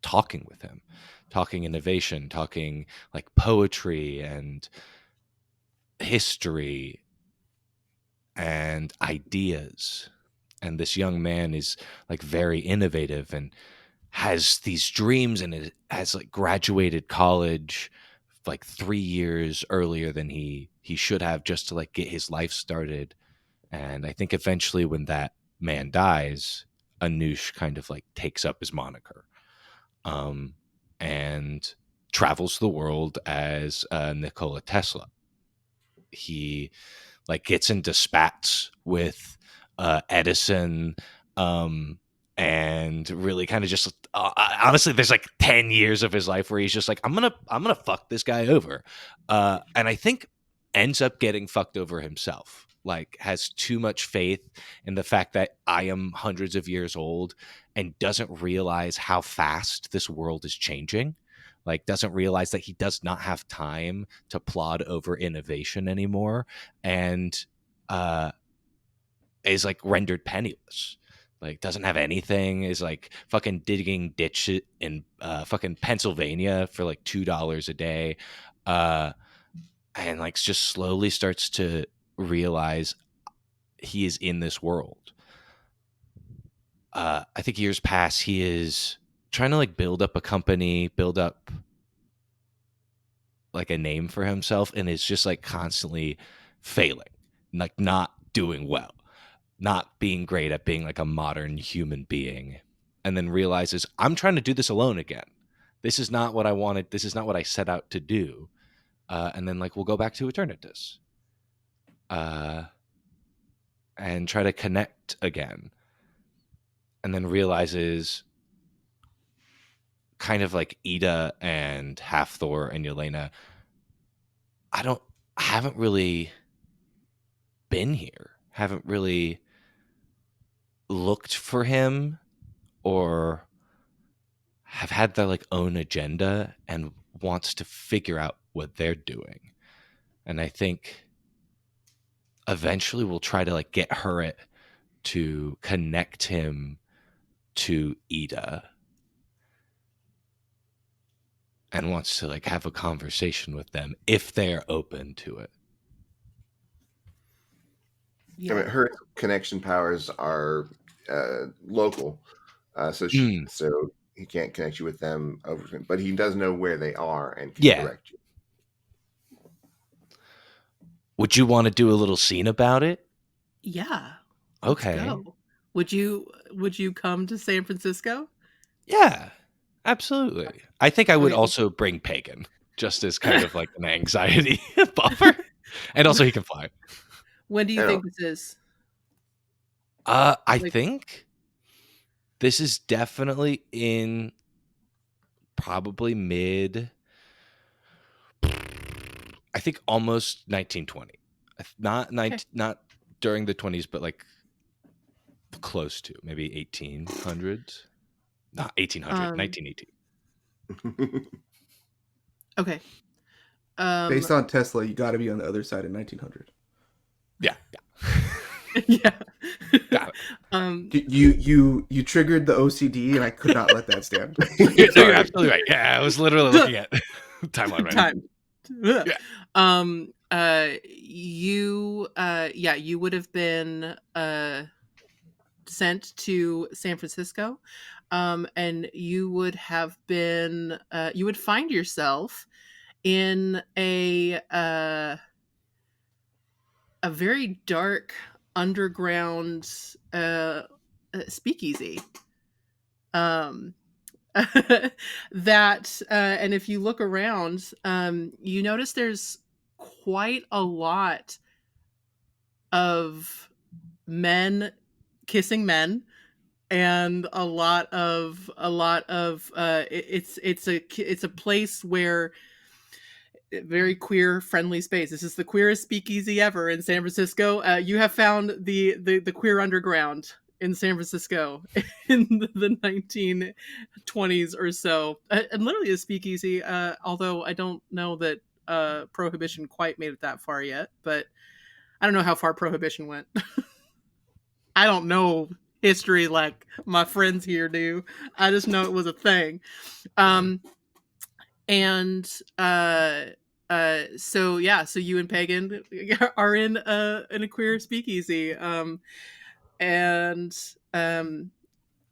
talking with him, talking innovation, talking like poetry and history and ideas. And this young man is like very innovative and has these dreams, and it has like graduated college like 3 years earlier than he should have, just to like get his life started. And I think eventually when that man dies, Anush kind of like takes up his moniker, um, and travels the world as Nikola Tesla. He like gets into spats with Edison, um, and really kind of just honestly, there's like 10 years of his life where he's just like, I'm gonna fuck this guy over, and I think ends up getting fucked over himself. Like has too much faith in the fact that I am hundreds of years old, and doesn't realize how fast this world is changing. Like doesn't realize that he does not have time to plod over innovation anymore, and uh is like rendered penniless, like doesn't have anything, is like fucking digging ditch in fucking Pennsylvania for like $2 a day, uh and like just slowly starts to realize he is in this world. I think years pass. He is trying to like build up a company, build up like a name for himself, and is just like constantly failing, like not doing well, not being great at being like a modern human being. And then realizes, I'm trying to do this alone again. This is not what I wanted. This is not what I set out to do. And then like we'll go back to Eternatus, and try to connect again. And then realizes, kind of like Ida and Halfthor and Yelena, I haven't really been here, haven't really looked for him, or have had their like own agenda, and wants to figure out what they're doing. And I think eventually we'll try to like get Hurrit to connect him to Ida and wants to like have a conversation with them if they're open to it. I mean, her connection powers are local, so he can't connect you with them over, but he does know where they are and can direct you. Would you want to do a little scene about it? Yeah. Okay. Let's go. Would you come to San Francisco? Yeah, absolutely. I think I would Okay. also bring Pagan, just as kind of like an anxiety buffer. And also he can fly. When do you think this is? I think this is definitely in probably mid, I think almost 1920. Not during the 20s, but like close to maybe 1800s. Not 1800, 1918. Okay. Based on Tesla, you got to be on the other side of 1900. Yeah. Yeah. Got it. You triggered the OCD, and I could not let that stand. No, you're absolutely right. Yeah, I was literally looking at timeline right now. Yeah. You would have been sent to San Francisco, and you would have been you would find yourself in a very dark underground speakeasy. That and if you look around, you notice there's quite a lot of men kissing men, and a lot of it's a place where very queer friendly space. This is the queerest speakeasy ever in San Francisco. You have found the queer underground in San Francisco in the 1920s or so, and literally a speakeasy. Although I don't know that prohibition quite made it that far yet, but I don't know how far prohibition went. I don't know history like my friends here do. I just know it was a thing. So you and Pagan are in a queer speakeasy. I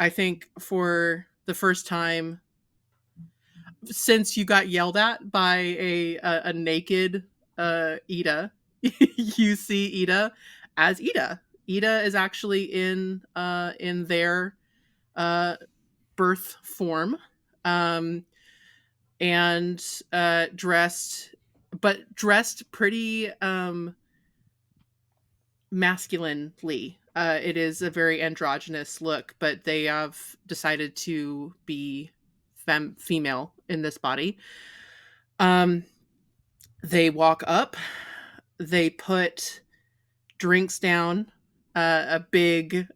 think for the first time since you got yelled at by a naked Ida, you see Ida as Ida. Ida is actually in their birth form, and dressed pretty masculinely. It is a very androgynous look, but they have decided to be female in this body. They walk up, they put drinks down, a big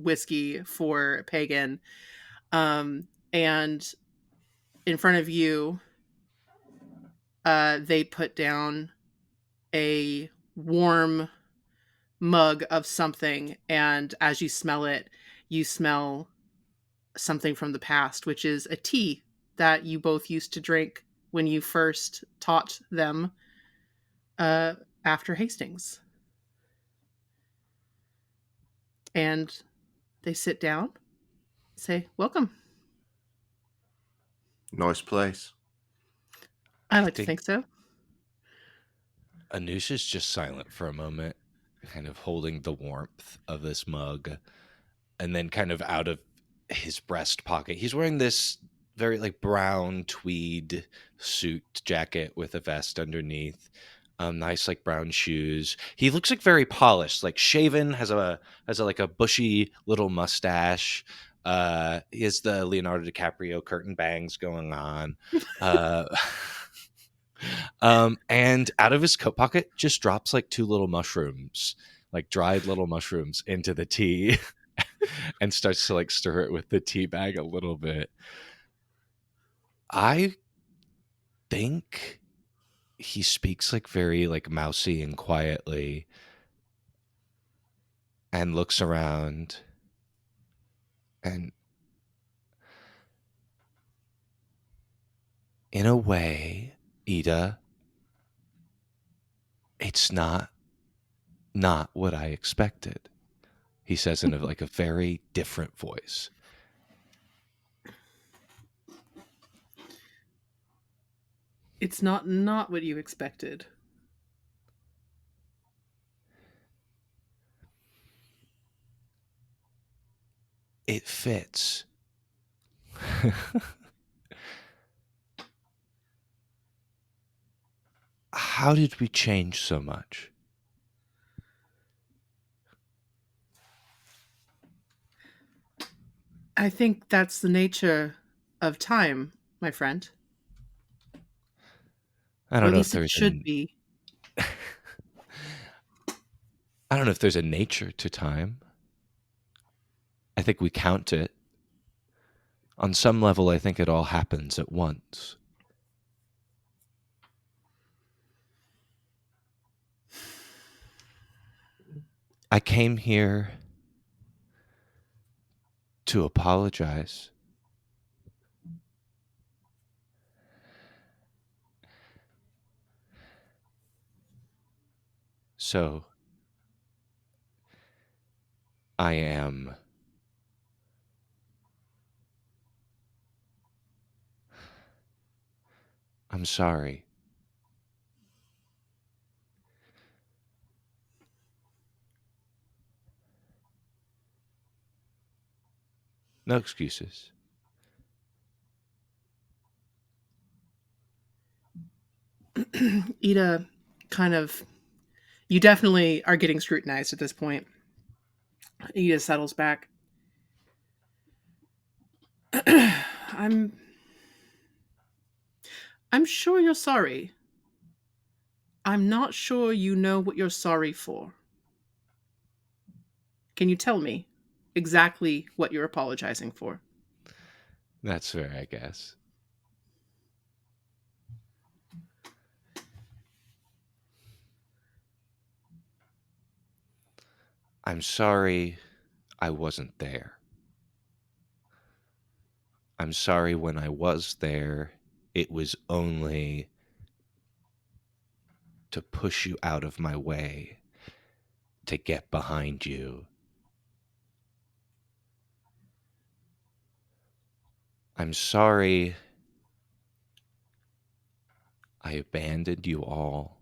whiskey for Pagan, and in front of you, they put down a warm mug of something, and as you smell it, you smell something from the past, which is a tea that you both used to drink when you first taught them after Hastings. And they sit down, say, "Welcome." Nice place. I like to think so. Anush is just silent for a moment, kind of holding the warmth of this mug, and then kind of out of his breast pocket, he's wearing this very like brown tweed suit jacket with a vest underneath, nice like brown shoes. He looks like very polished, like shaven, has a like a bushy little mustache. He has the Leonardo DiCaprio curtain bangs going on. And out of his coat pocket just drops like two little mushrooms, like dried little mushrooms, into the tea and starts to like stir it with the tea bag a little bit. I think he speaks like very like mousy and quietly. and looks around, and in a way, Ida, it's not what I expected. He says in a very different voice. It's not what you expected. It fits. How did we change so much? I think that's the nature of time, my friend. I Or don't at know if least it there's should be. I don't know if there's a nature to time. I think we count it. On some level, I think it all happens at once. I came here to apologize. So, I'm sorry. No excuses. Ida kind of. You definitely are getting scrutinized at this point. Ida settles back. I'm sure you're sorry. I'm not sure you know what you're sorry for. Can you tell me exactly what you're apologizing for? That's fair, I guess. I'm sorry I wasn't there. I'm sorry when I was there, it was only to push you out of my way, to get behind you. I'm sorry I abandoned you all.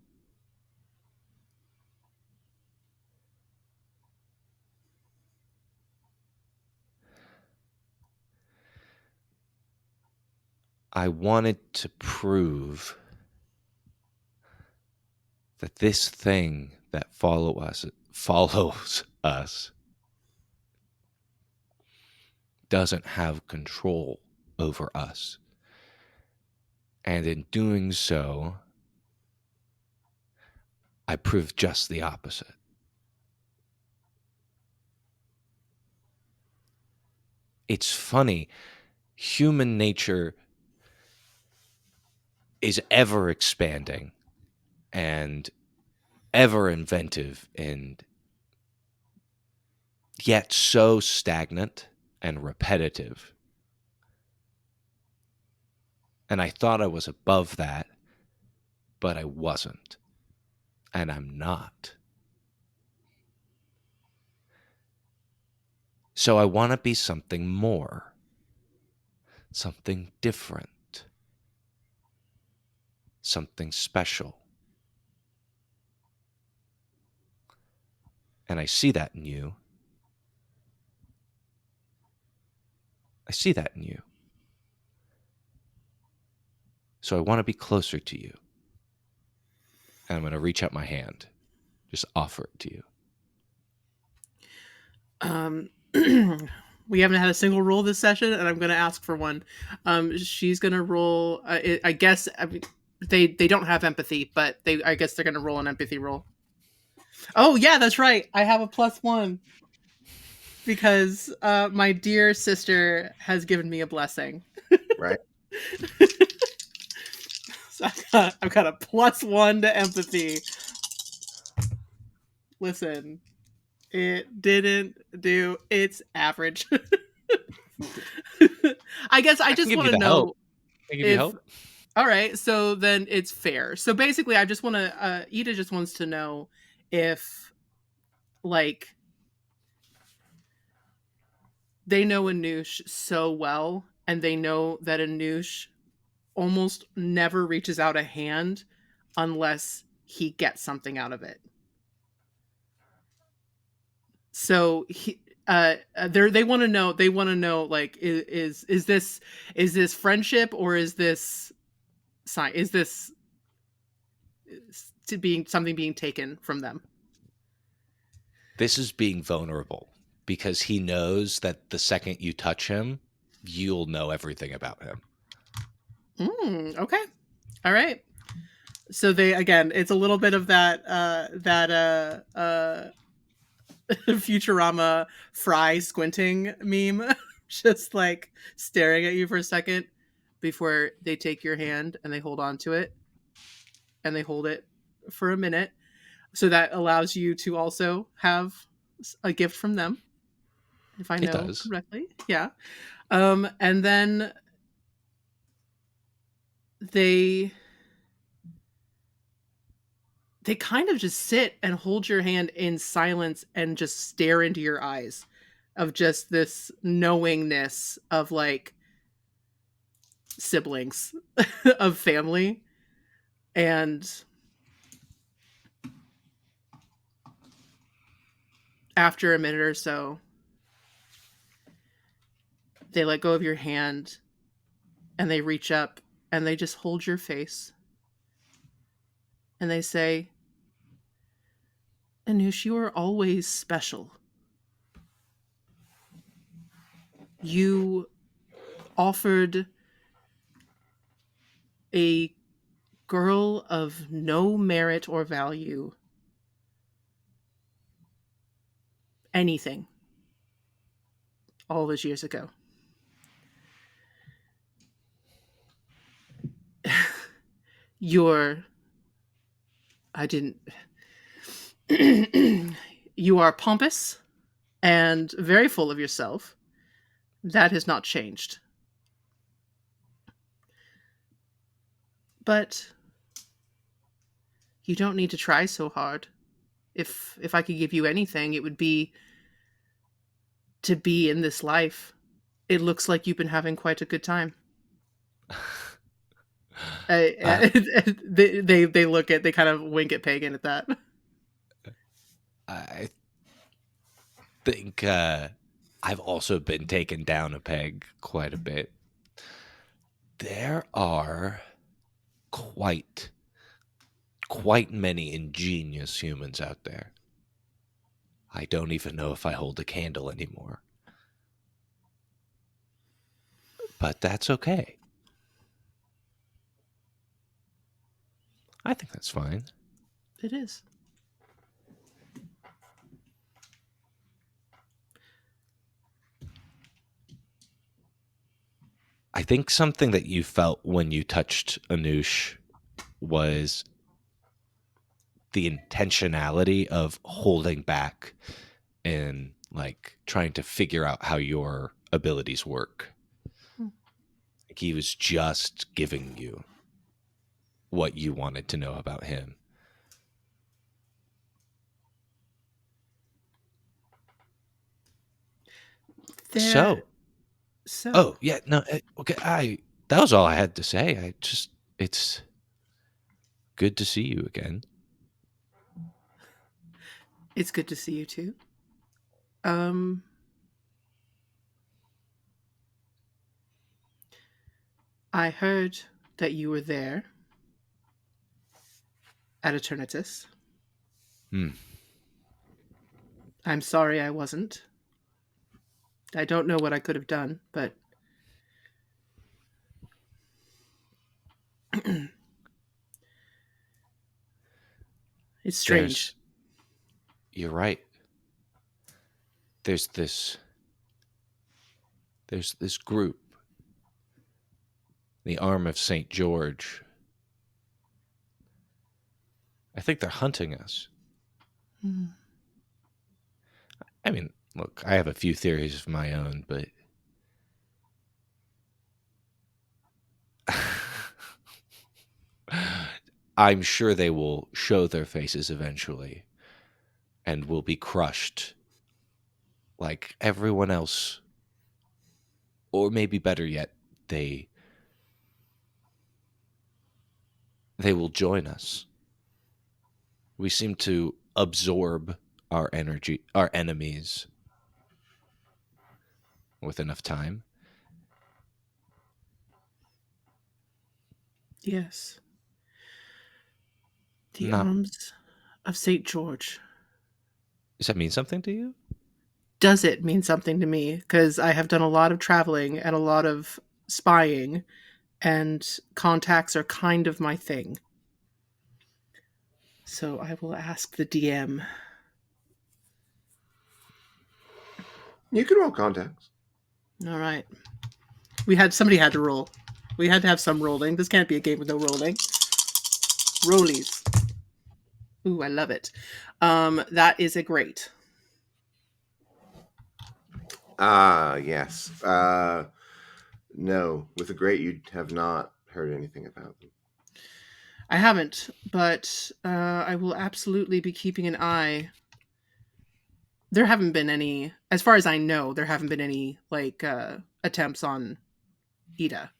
I wanted to prove that this thing that follows us doesn't have control over us. And in doing so, I proved just the opposite. It's funny, human nature is ever expanding and ever inventive, and yet so stagnant and repetitive. And I thought I was above that, but I wasn't. And I'm not. So I want to be something more, something different, something special. And I see that in you. I see that in you. So I want to be closer to you. And I'm going to reach out my hand, just offer it to you. We haven't had a single roll this session, and I'm going to ask for one. She's going to roll. I guess they don't have empathy, but I guess they're going to roll an empathy roll. Oh yeah, that's right. I have a +1 because my dear sister has given me a blessing. Right? So I've got a +1 to empathy. Listen, It didn't do its average. I guess I I can just give want you to the help. know I can give you if. help. All right, so then it's fair. So basically, I just want to. Ida just wants to know if, like, they know Anoush so well, and they know that Anoush almost never reaches out a hand unless he gets something out of it. So they want to know. They want to know, like, is this friendship, or is this sign? Is this to being something being taken from them? This is being vulnerable because he knows that the second you touch him, you'll know everything about him. Okay. All right. So they, again, it's a little bit of that Futurama Fry squinting meme, just like staring at you for a second before they take your hand and they hold on to it, and they hold it for a minute. So that allows you to also have a gift from them, if I It know does. correctly. Yeah. And then they kind of just sit and hold your hand in silence and just stare into your eyes, of just this knowingness of, like, siblings, of family. And after a minute or so, they let go of your hand and they reach up and they just hold your face and they say, Anoush, you are always special. You offered a girl of no merit or value anything all those years ago. You're I didn't you are pompous and very full of yourself. That has not changed. But you don't need to try so hard. If I could give you anything, it would be to be in this life. It looks like you've been having quite a good time. Uh, They look at, they kind of wink at Pagan at that. I think I've also been taken down a peg quite a bit. There are quite many ingenious humans out there. I don't even know if I hold a candle anymore. But that's okay. I think that's fine. It is. I think something that you felt when you touched Anoush was the intentionality of holding back and, like, trying to figure out how your abilities work. Like, he was just giving you what you wanted to know about him. There. Oh yeah, no, okay. That was all I had to say. It's good to see you again. It's good to see you too. I heard that you were there at Eternatus. Hmm. I'm sorry I wasn't. I don't know what I could have done, but it's strange. You're right. There's this group, the Arm of St. George. I think they're hunting us. Hmm. Look, I have a few theories of my own, but I'm sure they will show their faces eventually and will be crushed like everyone else. Or maybe better yet, they will join us. We seem to absorb our energy, our enemies, with enough time. Yes. The Not. arms of St. George. Does that mean something to you? Does it mean something to me? Because I have done a lot of traveling and a lot of spying, and contacts are kind of my thing. So I will ask the DM. You can roll contacts. All right. Somebody had to roll. We had to have some rolling. This can't be a game with no rolling. Rollies. Ooh, I love it. That is a great. Yes. No, with a great, you have not heard anything about them. I haven't, but I will absolutely be keeping an eye. There haven't been any, as far as I know, there haven't been any attempts on Ida.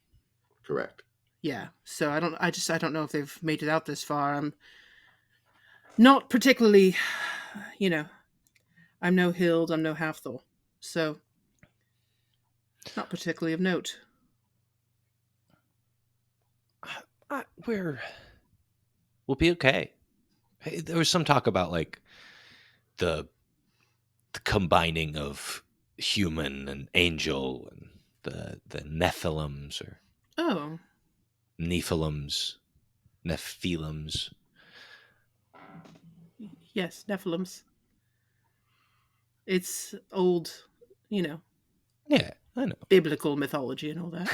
Correct. Yeah. So I don't know if they've made it out this far. I'm not particularly, I'm no Hild, I'm no Halfthor. So not particularly of note. We'll be okay. Hey, there was some talk about like the combining of human and angel and the Nephilims or Nephilims. Yes, Nephilims. It's old, Yeah, I know. biblical mythology and all that.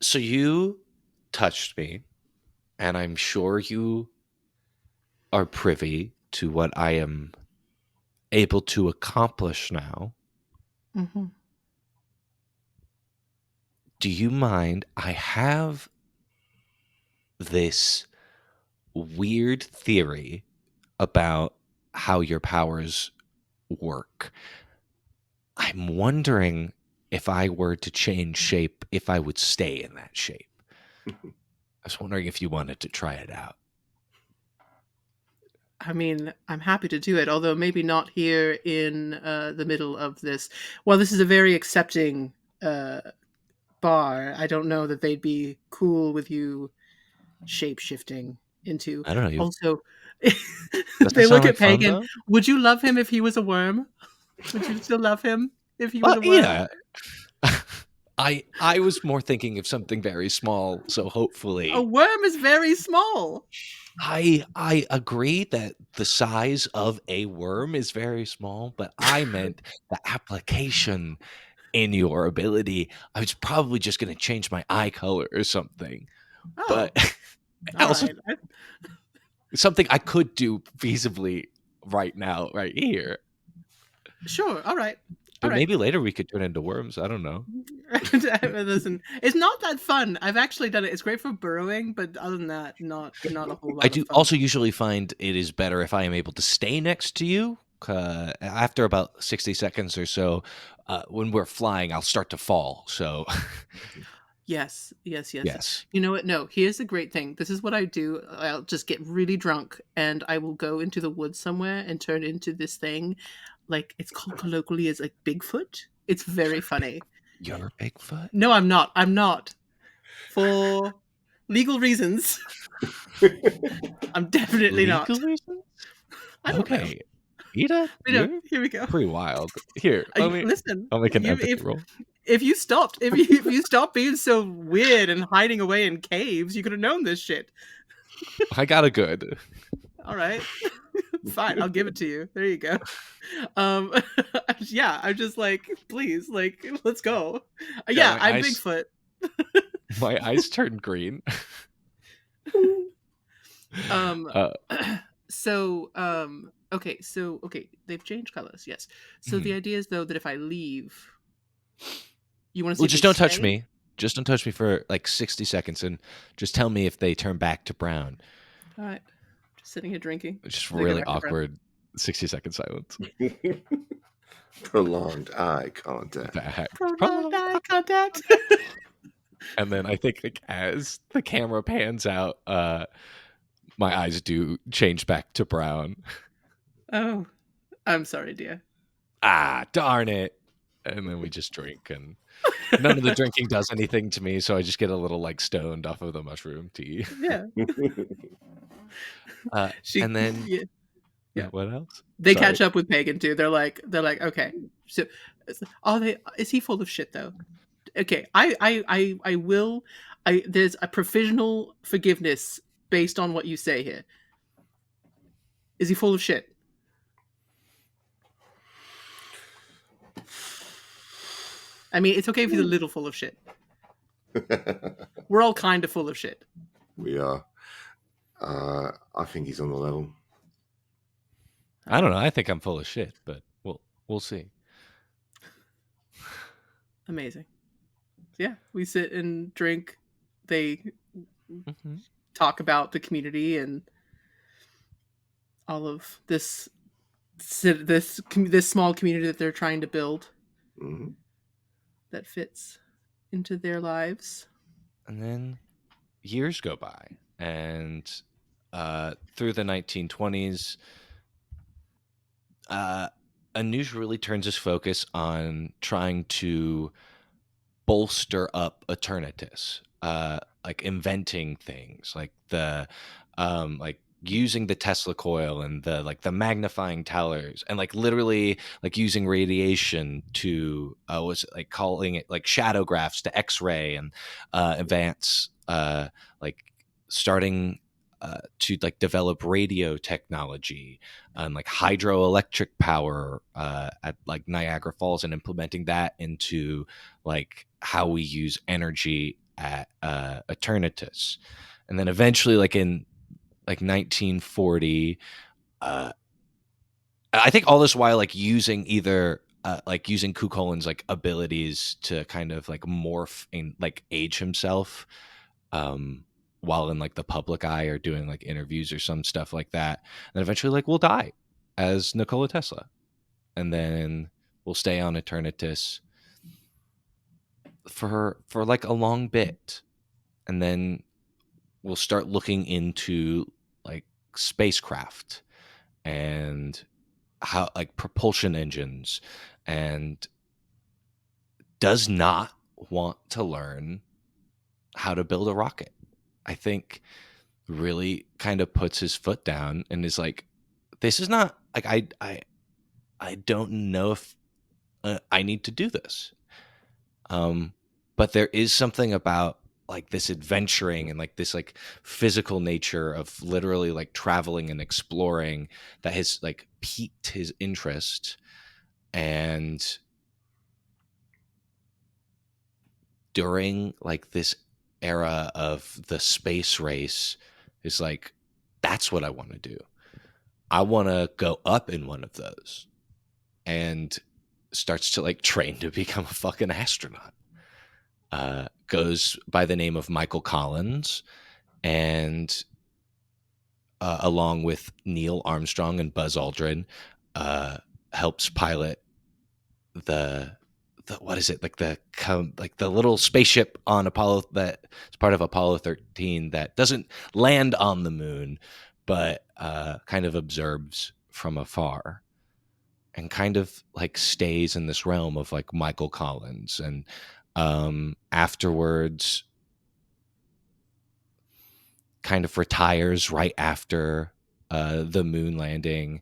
So you touched me, and I'm sure you are privy to what I am able to accomplish now. Mm-hmm. Do you mind? I have this weird theory about how your powers work. I'm wondering if I were to change shape, if I would stay in that shape. I was wondering if you wanted to try it out. I mean, I'm happy to do it, although maybe not here in the middle of this. Well, this is a very accepting bar. I don't know that they'd be cool with you shape-shifting into. I don't know. Also, Doesn't they sound look like at fun, Pagan. though? Would you love him if he was a worm? Would you still love him if he was a worm? Yeah. I was more thinking of something very small, so hopefully. A worm is very small. I agree that the size of a worm is very small, but I meant the application in your ability. I was probably just going to change my eye color or something. Oh, But all also right. something I could do feasibly right now, right here. Sure. All right. But maybe later we could turn into worms. I don't know. Listen, it's not that fun. I've actually done it. It's great for burrowing, but other than that, not a whole lot. I do also usually find it is better if I am able to stay next to you. After about 60 seconds or so, when we're flying, I'll start to fall. So Yes. yes. You know what? No, here's the great thing. This is what I do. I'll just get really drunk and I will go into the woods somewhere and turn into this thing. Like, it's called colloquially as like Bigfoot. It's very funny. You're Bigfoot? No, I'm not. I'm not. For legal reasons. I'm definitely not. Legal reasons? I don't know. Ida, Here we go. pretty wild. Here, Listen. I'll make an empathy roll. If you stopped being so weird and hiding away in caves, you could have known this shit. I got a good. All right. Fine, I'll give it to you. There you go. Yeah, I'm just like, please, like, let's go. Yeah, I'm Bigfoot. My eyes turned green. Um Uh, okay, they've changed colors, yes. So the mhm. idea is though that if I leave, you want to see Well, if they just don't touch stay? me. Just don't touch me for like 60 seconds, and just tell me if they turn back to brown. All right. Just sitting here drinking. Just They go really back to brown. awkward 60-second silence. Prolonged eye contact. Prolonged eye contact. And then I think like as the camera pans out, my eyes do change back to brown. Oh, I'm sorry, dear. Ah, darn it. And then we just drink, and none of the drinking does anything to me, so I just get a little like stoned off of the mushroom tea. Yeah. And then Yeah. Yeah. what else? They Sorry. catch up with Pagan too. They're like, okay. So, are they? Is he full of shit though? Okay, I will. There's a provisional forgiveness based on what you say here. Is he full of shit? I mean, it's okay if he's a little full of shit. We're all kind of full of shit. We are. I think he's on the level. I don't know. I think I'm full of shit, but we'll see. Amazing. Yeah, we sit and drink. They Mm-hmm. talk about the community and all of this small community that they're trying to build Mm-hmm. that fits into their lives. And then years go by, and through the 1920s, Anuj really turns his focus on trying to bolster up Eternatus, like inventing things like the like using the Tesla coil and the magnifying towers, and like literally like using radiation to was it, like calling it like shadow graphs to X-ray, and advance like starting to like develop radio technology and like hydroelectric power at like Niagara Falls, and implementing that into like how we use energy at Eternatus. And then eventually like in like 1940, I think all this while like using either like using Cuchulain's like abilities to kind of like morph and like age himself while in like the public eye or doing like interviews or some stuff like that. And then eventually like we'll die as Nikola Tesla, and then we'll stay on Eternatus for like a long bit, and then we'll start looking into like spacecraft and how like propulsion engines, and does not want to learn how to build a rocket. I think really kind of puts his foot down and is like, this is not like I don't know if I need to do this. But there is something about like this adventuring and like this like physical nature of literally like traveling and exploring that has like piqued his interest. And during like this era of the space race is like, that's what I want to do. I want to go up in one of those, and starts to like train to become a fucking astronaut. Goes by the name of Michael Collins, and along with Neil Armstrong and Buzz Aldrin, helps pilot the what is it, like like the little spaceship on Apollo that is part of Apollo 13 that doesn't land on the moon, but kind of observes from afar, and kind of like stays in this realm of like Michael Collins. And afterwards kind of retires right after the moon landing,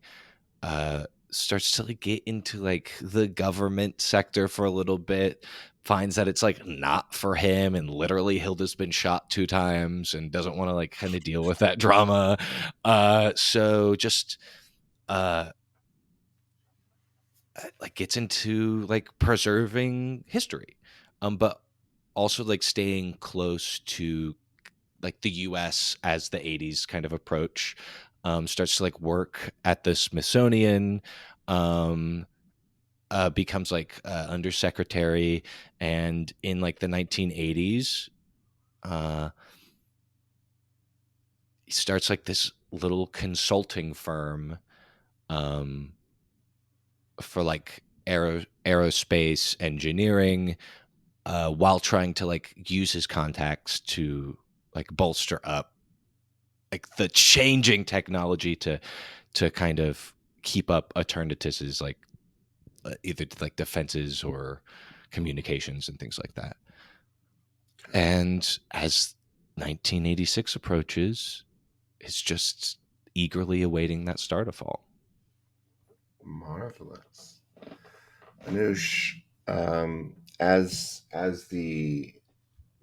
starts to like get into like the government sector for a little bit, finds that it's like not for him, and literally Hilda's been shot 2 times and doesn't want to like kind of deal with that drama. So just like gets into like preserving history, but also like staying close to like the U.S. as the 80s kind of approach. Starts to like work at the Smithsonian, becomes like undersecretary, and in like the 1980s, he starts like this little consulting firm for like aerospace engineering, while trying to like use his contacts to like bolster up like the changing technology to kind of keep up Eternatus's like either like defenses or communications and things like that. And as 1986 approaches, it's just eagerly awaiting that star to fall. Marvelous. Anush, as the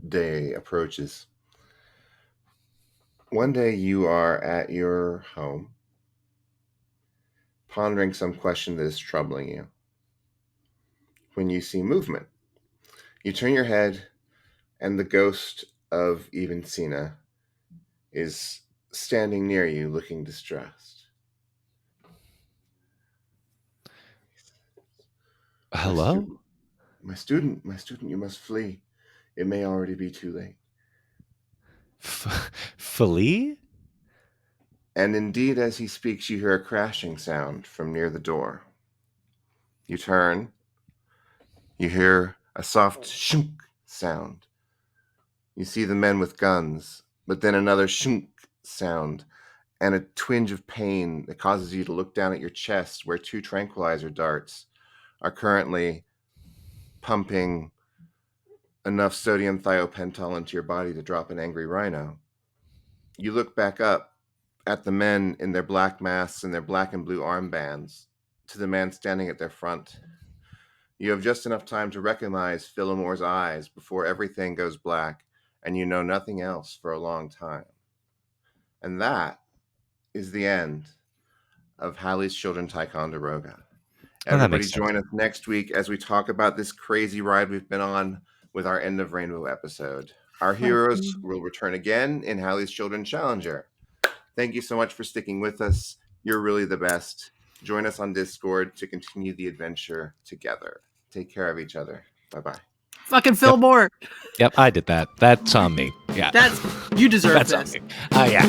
day approaches, one day you are at your home, pondering some question that is troubling you, when you see movement. You turn your head, and the ghost of Evansina is standing near you, looking distressed. Hello? My student, you must flee. It may already be too late. Flee? And indeed, as he speaks, you hear a crashing sound from near the door. You turn. You hear a soft shunk sound. You see the men with guns, but then another shunk sound and a twinge of pain that causes you to look down at your chest where 2 tranquilizer darts are currently pumping enough sodium thiopental into your body to drop an angry rhino. You look back up at the men in their black masks and their black and blue armbands, to the man standing at their front. You have just enough time to recognize Philomore's eyes before everything goes black, and you know nothing else for a long time. And that is the end of Halley's Children Ticonderoga. Everybody join us next week as we talk about this crazy ride we've been on with our End of Rainbow episode. Our heroes will return again in Halley's Children Challenger. Thank you so much for sticking with us. You're really the best. Join us on Discord to continue the adventure together. Take care of each other. Bye-bye. Fucking Fillmore. Yep, I did that. That's on me. Yeah. You deserve this. Oh, yeah.